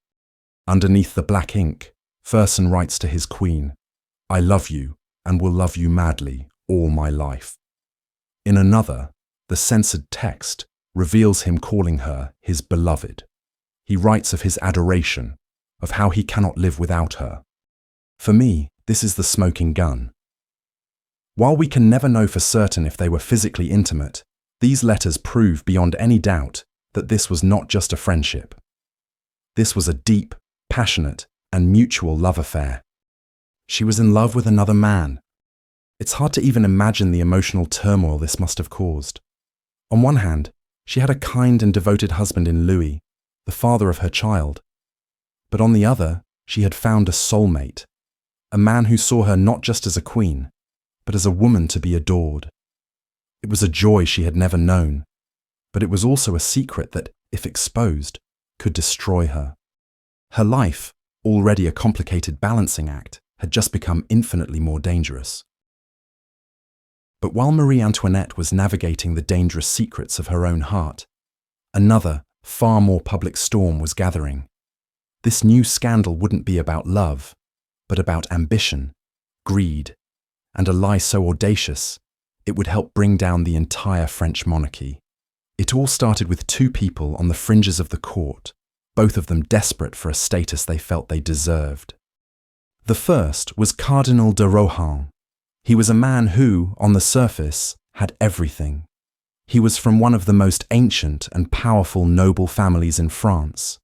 Underneath the black ink, Fersen writes to his queen, "I love you and will love you madly all my life." In another, the censored text reveals him calling her his beloved. He writes of his adoration, of how he cannot live without her. For me, this is the smoking gun. While we can never know for certain if they were physically intimate, these letters prove beyond any doubt that this was not just a friendship. This was a deep, passionate, and mutual love affair. She was in love with another man. It's hard to even imagine the emotional turmoil this must have caused. On one hand, she had a kind and devoted husband in Louis, the father of her child. But on the other, she had found a soulmate, a man who saw her not just as a queen, but as a woman to be adored. It was a joy she had never known, but it was also a secret that, if exposed, could destroy her. Her life, already a complicated balancing act, had just become infinitely more dangerous. But while Marie Antoinette was navigating the dangerous secrets of her own heart, another, far more public storm was gathering. This new scandal wouldn't be about love, but about ambition, greed, and a lie so audacious, it would help bring down the entire French monarchy. It all started with two people on the fringes of the court, both of them desperate for a status they felt they deserved. The first was Cardinal de Rohan. He was a man who, on the surface, had everything. He was from one of the most ancient and powerful noble families in France.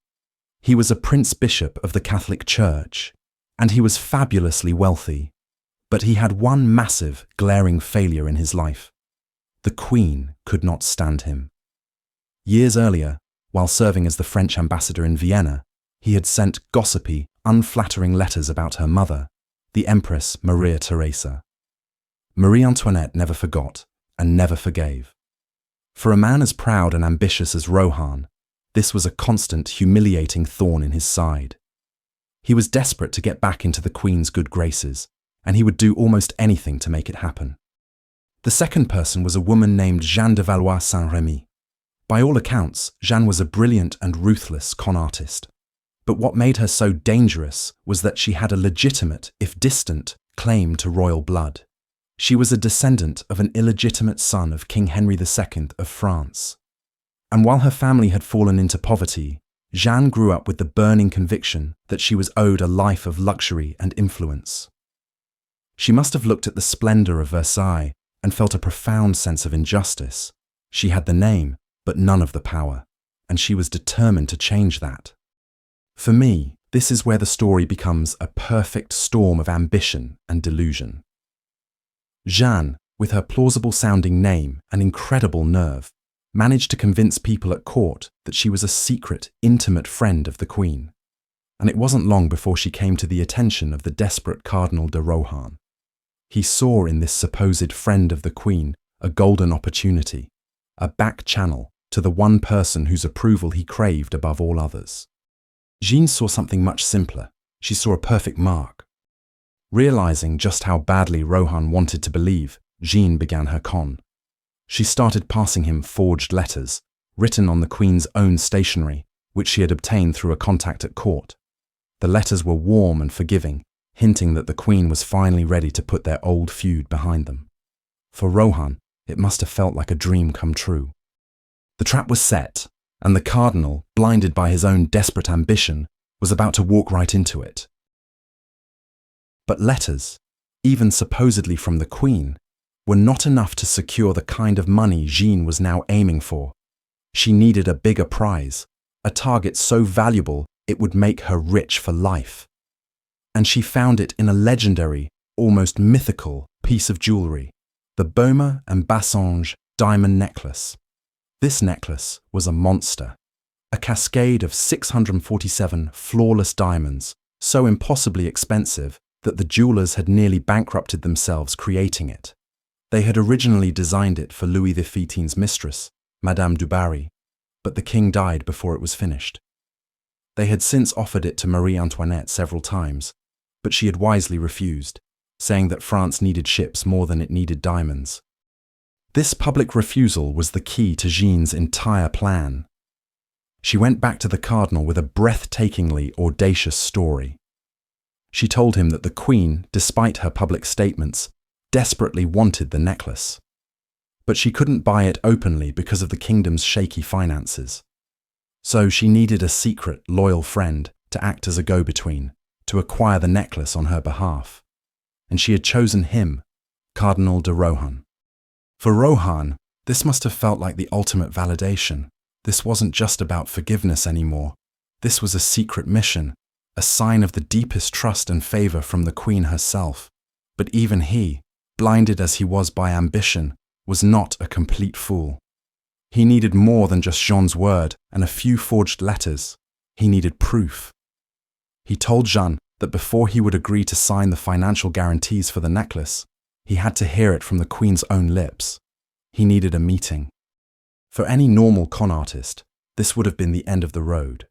He was a prince-bishop of the Catholic Church, and he was fabulously wealthy. But he had one massive, glaring failure in his life. The Queen could not stand him. Years earlier, while serving as the French ambassador in Vienna, he had sent gossipy, unflattering letters about her mother, the Empress Maria Theresa. Marie Antoinette never forgot and never forgave. For a man as proud and ambitious as Rohan, this was a constant, humiliating thorn in his side. He was desperate to get back into the Queen's good graces, and he would do almost anything to make it happen. The second person was a woman named Jeanne de Valois Saint-Remy. By all accounts, Jeanne was a brilliant and ruthless con artist. But what made her so dangerous was that she had a legitimate, if distant, claim to royal blood. She was a descendant of an illegitimate son of King Henry II of France. And while her family had fallen into poverty, Jeanne grew up with the burning conviction that she was owed a life of luxury and influence. She must have looked at the splendor of Versailles and felt a profound sense of injustice. She had the name, but none of the power, and she was determined to change that. For me, this is where the story becomes a perfect storm of ambition and delusion. Jeanne, with her plausible-sounding name and incredible nerve, managed to convince people at court that she was a secret, intimate friend of the Queen. And it wasn't long before she came to the attention of the desperate Cardinal de Rohan. He saw in this supposed friend of the Queen a golden opportunity, a back channel to the one person whose approval he craved above all others. Jeanne saw something much simpler. She saw a perfect mark. Realizing just how badly Rohan wanted to believe, Jeanne began her con. She started passing him forged letters, written on the Queen's own stationery, which she had obtained through a contact at court. The letters were warm and forgiving, hinting that the Queen was finally ready to put their old feud behind them. For Rohan, it must have felt like a dream come true. The trap was set, and the Cardinal, blinded by his own desperate ambition, was about to walk right into it. But letters, even supposedly from the Queen, were not enough to secure the kind of money Jeanne was now aiming for. She needed a bigger prize, a target so valuable it would make her rich for life. And she found it in a legendary, almost mythical piece of jewelry, the Baume and Bassange diamond necklace. This necklace was a monster, a cascade of 647 flawless diamonds, so impossibly expensive that the jewelers had nearly bankrupted themselves creating it. They had originally designed it for Louis XV's mistress, Madame du Barry, but the king died before it was finished. They had since offered it to Marie Antoinette several times, but she had wisely refused, saying that France needed ships more than it needed diamonds. This public refusal was the key to Jeanne's entire plan. She went back to the Cardinal with a breathtakingly audacious story. She told him that the Queen, despite her public statements, desperately wanted the necklace. But she couldn't buy it openly because of the kingdom's shaky finances. So she needed a secret, loyal friend to act as a go-between, to acquire the necklace on her behalf. And she had chosen him, Cardinal de Rohan. For Rohan, this must have felt like the ultimate validation. This wasn't just about forgiveness anymore. This was a secret mission, a sign of the deepest trust and favor from the Queen herself. But even he, blinded as he was by ambition, was not a complete fool. He needed more than just Jeanne's word and a few forged letters. He needed proof. He told Jeanne that before he would agree to sign the financial guarantees for the necklace, he had to hear it from the Queen's own lips. He needed a meeting. For any normal con artist, this would have been the end of the road.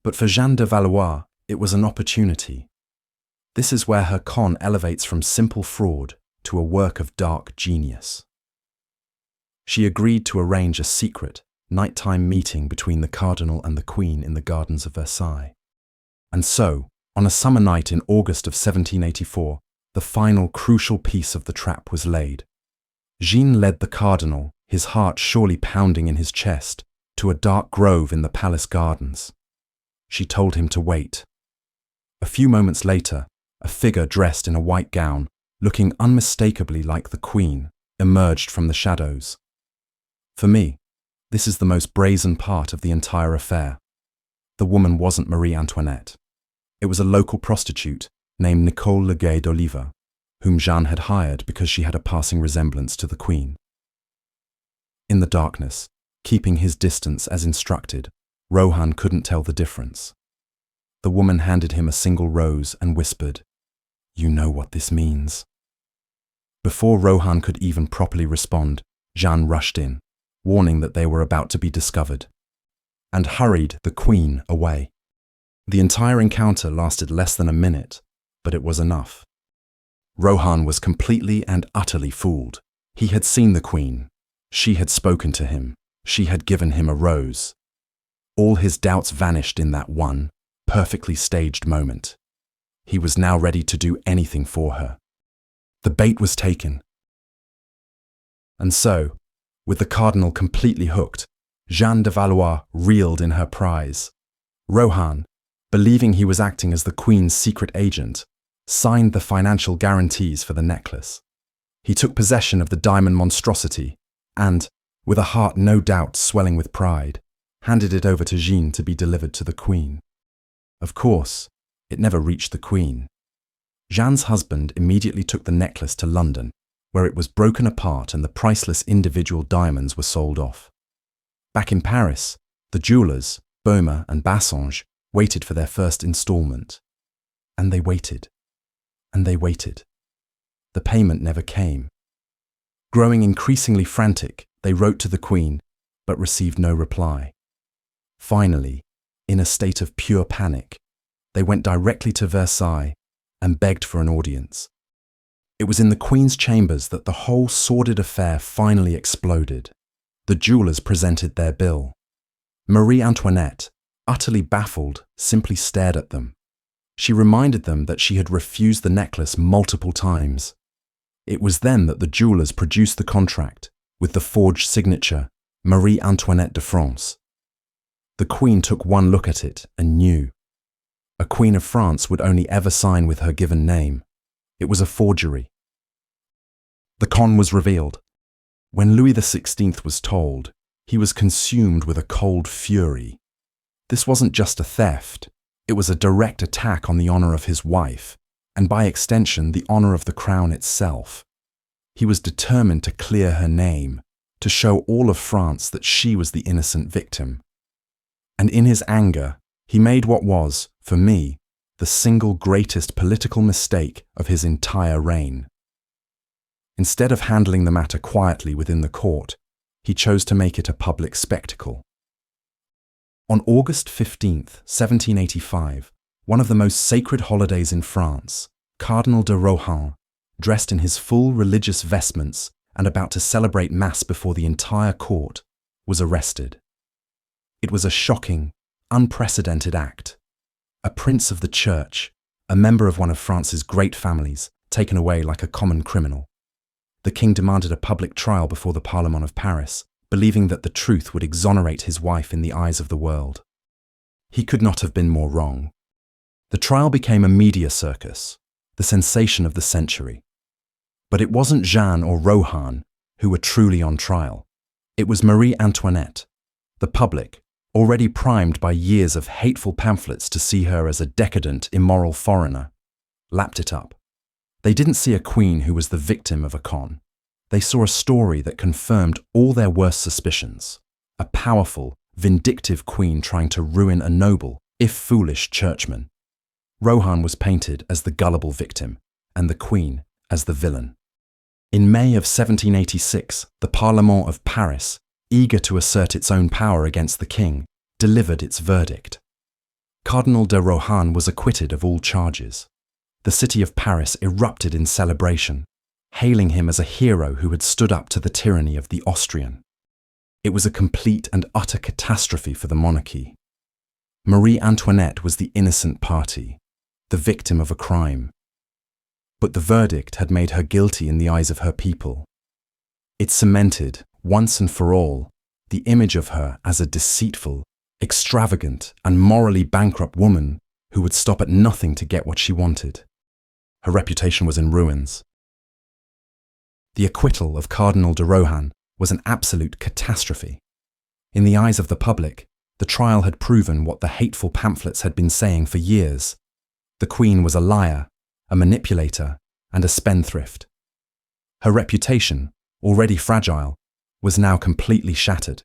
But for Jeanne de Valois, it was an opportunity. This is where her con elevates from simple fraud to a work of dark genius. She agreed to arrange a secret, nighttime meeting between the Cardinal and the Queen in the gardens of Versailles. And so, on a summer night in August of 1784, the final crucial piece of the trap was laid. Jeanne led the Cardinal, his heart surely pounding in his chest, to a dark grove in the palace gardens. She told him to wait. A few moments later, a figure dressed in a white gown, looking unmistakably like the Queen, emerged from the shadows. For me, this is the most brazen part of the entire affair. The woman wasn't Marie Antoinette. It was a local prostitute named Nicole Leguet d'Oliva, whom Jeanne had hired because she had a passing resemblance to the Queen. In the darkness, keeping his distance as instructed, Rohan couldn't tell the difference. The woman handed him a single rose and whispered, "You know what this means." Before Rohan could even properly respond, Jeanne rushed in, warning that they were about to be discovered, and hurried the Queen away. The entire encounter lasted less than a minute, but it was enough. Rohan was completely and utterly fooled. He had seen the Queen. She had spoken to him. She had given him a rose. All his doubts vanished in that one, perfectly staged moment. He was now ready to do anything for her. The bait was taken. And so, with the Cardinal completely hooked, Jeanne de Valois reeled in her prize. Rohan, believing he was acting as the Queen's secret agent, signed the financial guarantees for the necklace. He took possession of the diamond monstrosity and, with a heart no doubt swelling with pride, handed it over to Jeanne to be delivered to the Queen. Of course, it never reached the Queen. Jeanne's husband immediately took the necklace to London, where it was broken apart and the priceless individual diamonds were sold off. Back in Paris, the jewelers, Baume and Bassange, waited for their first installment. And they waited. And they waited. The payment never came. Growing increasingly frantic, they wrote to the Queen, but received no reply. Finally, in a state of pure panic, they went directly to Versailles and begged for an audience. It was in the Queen's chambers that the whole sordid affair finally exploded. The jewelers presented their bill. Marie Antoinette, utterly baffled, simply stared at them. She reminded them that she had refused the necklace multiple times. It was then that the jewelers produced the contract, with the forged signature, Marie Antoinette de France. The Queen took one look at it and knew. A Queen of France would only ever sign with her given name. It was a forgery. The con was revealed. When Louis XVI was told, he was consumed with a cold fury. This wasn't just a theft. It was a direct attack on the honor of his wife, and by extension, the honor of the crown itself. He was determined to clear her name, to show all of France that she was the innocent victim. And in his anger, he made what was, for me, the single greatest political mistake of his entire reign. Instead of handling the matter quietly within the court, he chose to make it a public spectacle. On August 15, 1785, one of the most sacred holidays in France, Cardinal de Rohan, dressed in his full religious vestments and about to celebrate Mass before the entire court, was arrested. It was a shocking, unprecedented act. A prince of the church, a member of one of France's great families, taken away like a common criminal. The king demanded a public trial before the Parlement of Paris, believing that the truth would exonerate his wife in the eyes of the world. He could not have been more wrong. The trial became a media circus, the sensation of the century. But it wasn't Jeanne or Rohan who were truly on trial. It was Marie Antoinette. The public, already primed by years of hateful pamphlets to see her as a decadent, immoral foreigner, lapped it up. They didn't see a queen who was the victim of a con. They saw a story that confirmed all their worst suspicions. A powerful, vindictive queen trying to ruin a noble, if foolish, churchman. Rohan was painted as the gullible victim, and the queen as the villain. In May of 1786, the Parlement of Paris, eager to assert its own power against the king, delivered its verdict. Cardinal de Rohan was acquitted of all charges. The city of Paris erupted in celebration, hailing him as a hero who had stood up to the tyranny of the Austrian. It was a complete and utter catastrophe for the monarchy. Marie Antoinette was the innocent party, the victim of a crime. But the verdict had made her guilty in the eyes of her people. It cemented, once and for all, the image of her as a deceitful, extravagant, and morally bankrupt woman who would stop at nothing to get what she wanted. Her reputation was in ruins. The acquittal of Cardinal de Rohan was an absolute catastrophe. In the eyes of the public, the trial had proven what the hateful pamphlets had been saying for years. The Queen was a liar, a manipulator, and a spendthrift. Her reputation, already fragile, was now completely shattered.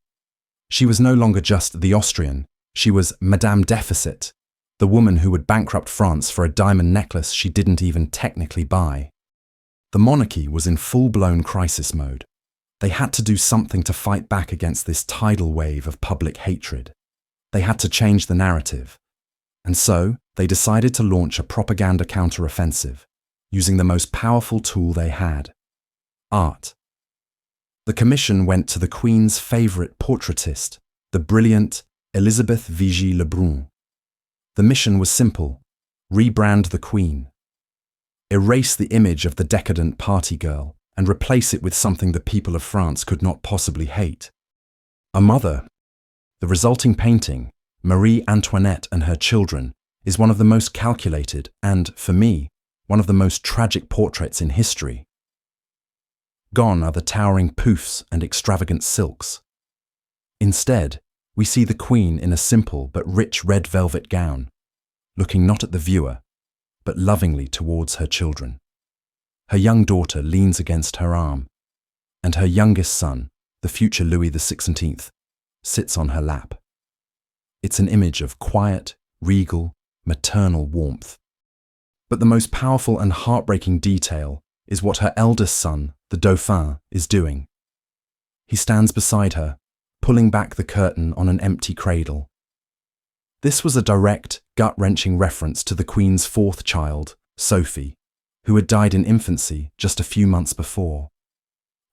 She was no longer just the Austrian, she was Madame Deficit, the woman who would bankrupt France for a diamond necklace she didn't even technically buy. The monarchy was in full-blown crisis mode. They had to do something to fight back against this tidal wave of public hatred. They had to change the narrative. And so, they decided to launch a propaganda counter-offensive, using the most powerful tool they had: art. The commission went to the Queen's favourite portraitist, the brilliant Elizabeth Vigée Lebrun. The mission was simple: rebrand the Queen. Erase the image of the decadent party girl and replace it with something the people of France could not possibly hate. A mother, The resulting painting, Marie Antoinette and Her Children, is one of the most calculated and, for me, one of the most tragic portraits in history. Gone are the towering poufs and extravagant silks. Instead, we see the Queen in a simple but rich red velvet gown, looking not at the viewer, but lovingly towards her children. Her young daughter leans against her arm, and her youngest son, the future Louis XVI, sits on her lap. It's an image of quiet, regal, maternal warmth. But the most powerful and heartbreaking detail is what her eldest son, the Dauphin, is doing. He stands beside her, pulling back the curtain on an empty cradle. This was a direct, gut-wrenching reference to the Queen's fourth child, Sophie, who had died in infancy just a few months before.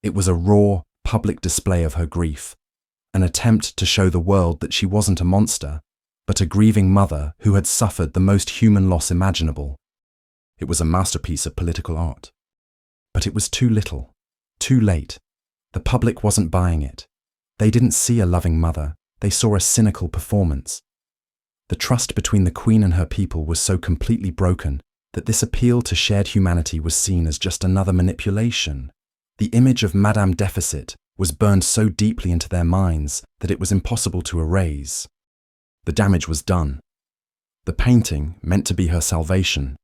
It was a raw, public display of her grief, an attempt to show the world that she wasn't a monster, but a grieving mother who had suffered the most human loss imaginable. It was a masterpiece of political art. But it was too little, too late. The public wasn't buying it. They didn't see a loving mother, they saw a cynical performance. The trust between the Queen and her people was so completely broken that this appeal to shared humanity was seen as just another manipulation. The image of Madame Deficit was burned so deeply into their minds that it was impossible to erase. The damage was done. The painting, meant to be her salvation,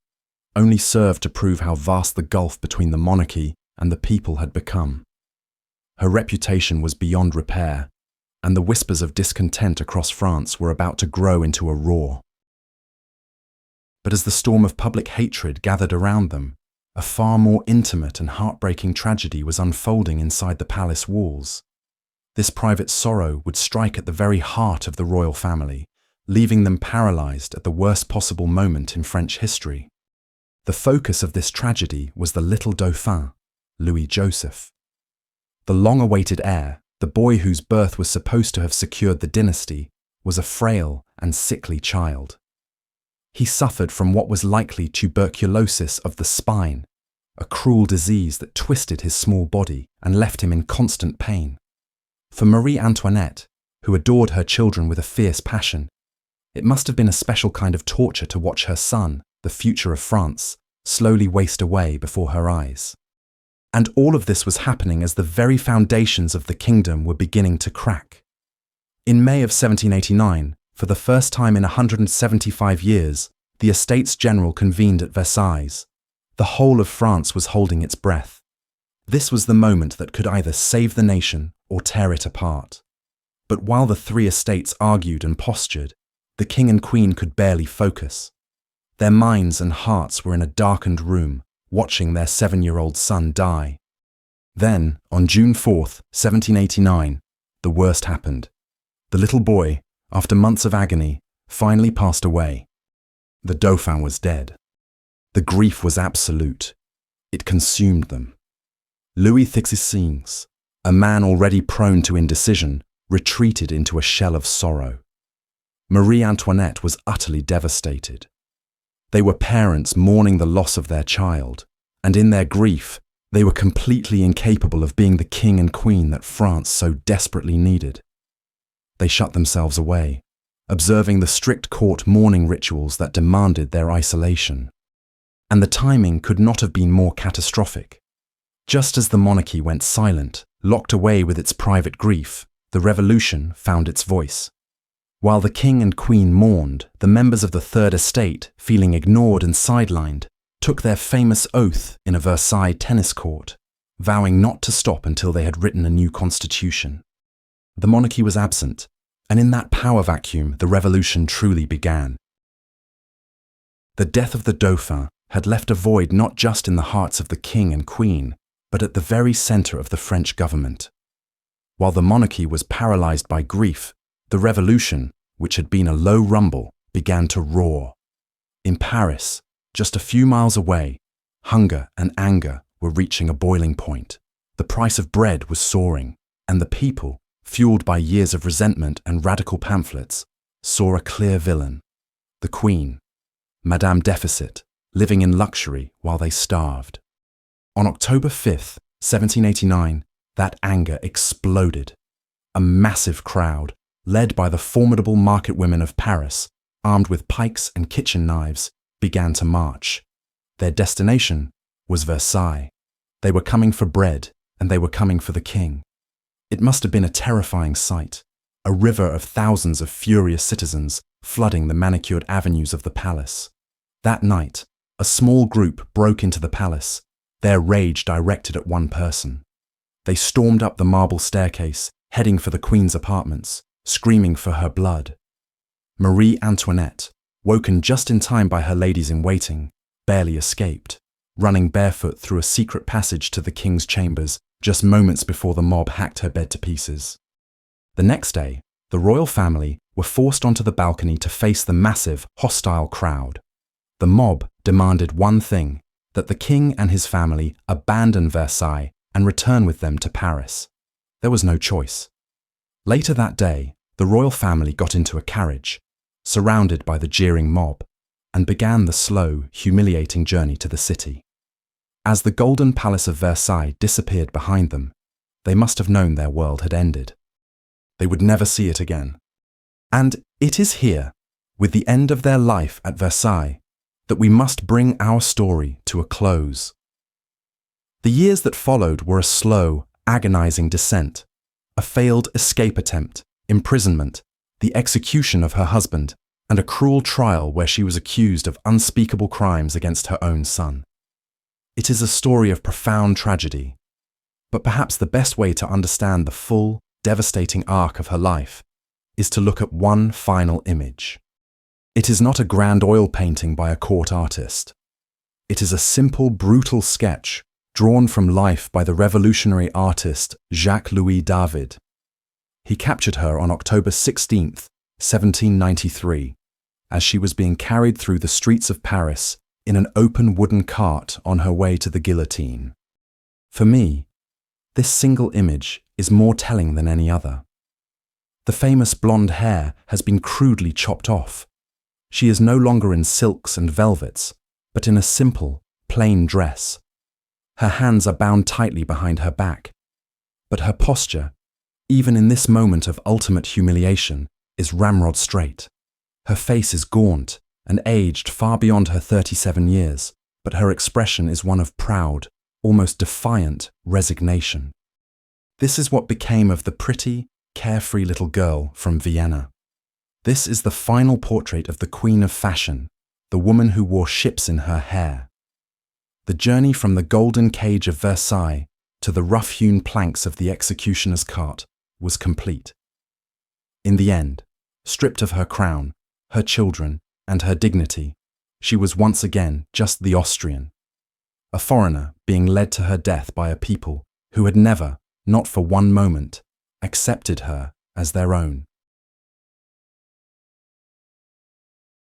only served to prove how vast the gulf between the monarchy and the people had become. Her reputation was beyond repair, and the whispers of discontent across France were about to grow into a roar. But as the storm of public hatred gathered around them, a far more intimate and heartbreaking tragedy was unfolding inside the palace walls. This private sorrow would strike at the very heart of the royal family, leaving them paralyzed at the worst possible moment in French history. The focus of this tragedy was the little Dauphin, Louis Joseph. The long-awaited heir, the boy whose birth was supposed to have secured the dynasty, was a frail and sickly child. He suffered from what was likely tuberculosis of the spine, a cruel disease that twisted his small body and left him in constant pain. For Marie Antoinette, who adored her children with a fierce passion, it must have been a special kind of torture to watch her son, the future of France, slowly waste away before her eyes. And all of this was happening as the very foundations of the kingdom were beginning to crack. In May of 1789, for the first time in 175 years, the Estates General convened at Versailles. The whole of France was holding its breath. This was the moment that could either save the nation or tear it apart. But while the three estates argued and postured, the king and queen could barely focus. Their minds and hearts were in a darkened room, watching their 7-year-old son die. Then, on June 4th, 1789, the worst happened. The little boy, after months of agony, finally passed away. The Dauphin was dead. The grief was absolute. It consumed them. Louis XVI, a man already prone to indecision, retreated into a shell of sorrow. Marie Antoinette was utterly devastated. They were parents mourning the loss of their child, and in their grief, they were completely incapable of being the king and queen that France so desperately needed. They shut themselves away, observing the strict court mourning rituals that demanded their isolation. And the timing could not have been more catastrophic. Just as the monarchy went silent, locked away with its private grief, the revolution found its voice. While the king and queen mourned, the members of the Third Estate, feeling ignored and sidelined, took their famous oath in a Versailles tennis court, vowing not to stop until they had written a new constitution. The monarchy was absent, and in that power vacuum the revolution truly began. The death of the Dauphin had left a void not just in the hearts of the king and queen, but at the very centre of the French government. While the monarchy was paralysed by grief, the revolution, which had been a low rumble, began to roar. In Paris, just a few miles away, hunger and anger were reaching a boiling point. The price of bread was soaring, and the people, fueled by years of resentment and radical pamphlets, saw a clear villain: the Queen, Madame Deficit, living in luxury while they starved. On October 5th, 1789, that anger exploded. A massive crowd, led by the formidable market women of Paris, armed with pikes and kitchen knives, began to march. Their destination was Versailles. They were coming for bread, and they were coming for the king. It must have been a terrifying sight, a river of thousands of furious citizens flooding the manicured avenues of the palace. That night, a small group broke into the palace, their rage directed at one person. They stormed up the marble staircase, heading for the queen's apartments, screaming for her blood. Marie Antoinette, woken just in time by her ladies-in-waiting, barely escaped, running barefoot through a secret passage to the king's chambers just moments before the mob hacked her bed to pieces. The next day, the royal family were forced onto the balcony to face the massive, hostile crowd. The mob demanded one thing, that the king and his family abandon Versailles and return with them to Paris. There was no choice. Later that day, the royal family got into a carriage, surrounded by the jeering mob, and began the slow, humiliating journey to the city. As the golden palace of Versailles disappeared behind them, they must have known their world had ended. They would never see it again. And it is here, with the end of their life at Versailles, that we must bring our story to a close. The years that followed were a slow, agonizing descent, a failed escape attempt, imprisonment, the execution of her husband, and a cruel trial where she was accused of unspeakable crimes against her own son. It is a story of profound tragedy, but perhaps the best way to understand the full, devastating arc of her life is to look at one final image. It is not a grand oil painting by a court artist. It is a simple, brutal sketch drawn from life by the revolutionary artist Jacques-Louis David. He captured her on October 16, 1793, as she was being carried through the streets of Paris in an open wooden cart on her way to the guillotine. For me, this single image is more telling than any other. The famous blonde hair has been crudely chopped off. She is no longer in silks and velvets, but in a simple, plain dress. Her hands are bound tightly behind her back, but her posture, even in this moment of ultimate humiliation, is ramrod straight. Her face is gaunt and aged far beyond her 37 years, but her expression is one of proud, almost defiant resignation. This is what became of the pretty, carefree little girl from Vienna. This is the final portrait of the queen of fashion, the woman who wore ships in her hair. The journey from the golden cage of Versailles to the rough-hewn planks of the executioner's cart was complete. In the end, stripped of her crown, her children, and her dignity, she was once again just the Austrian, a foreigner being led to her death by a people who had never, not for one moment, accepted her as their own.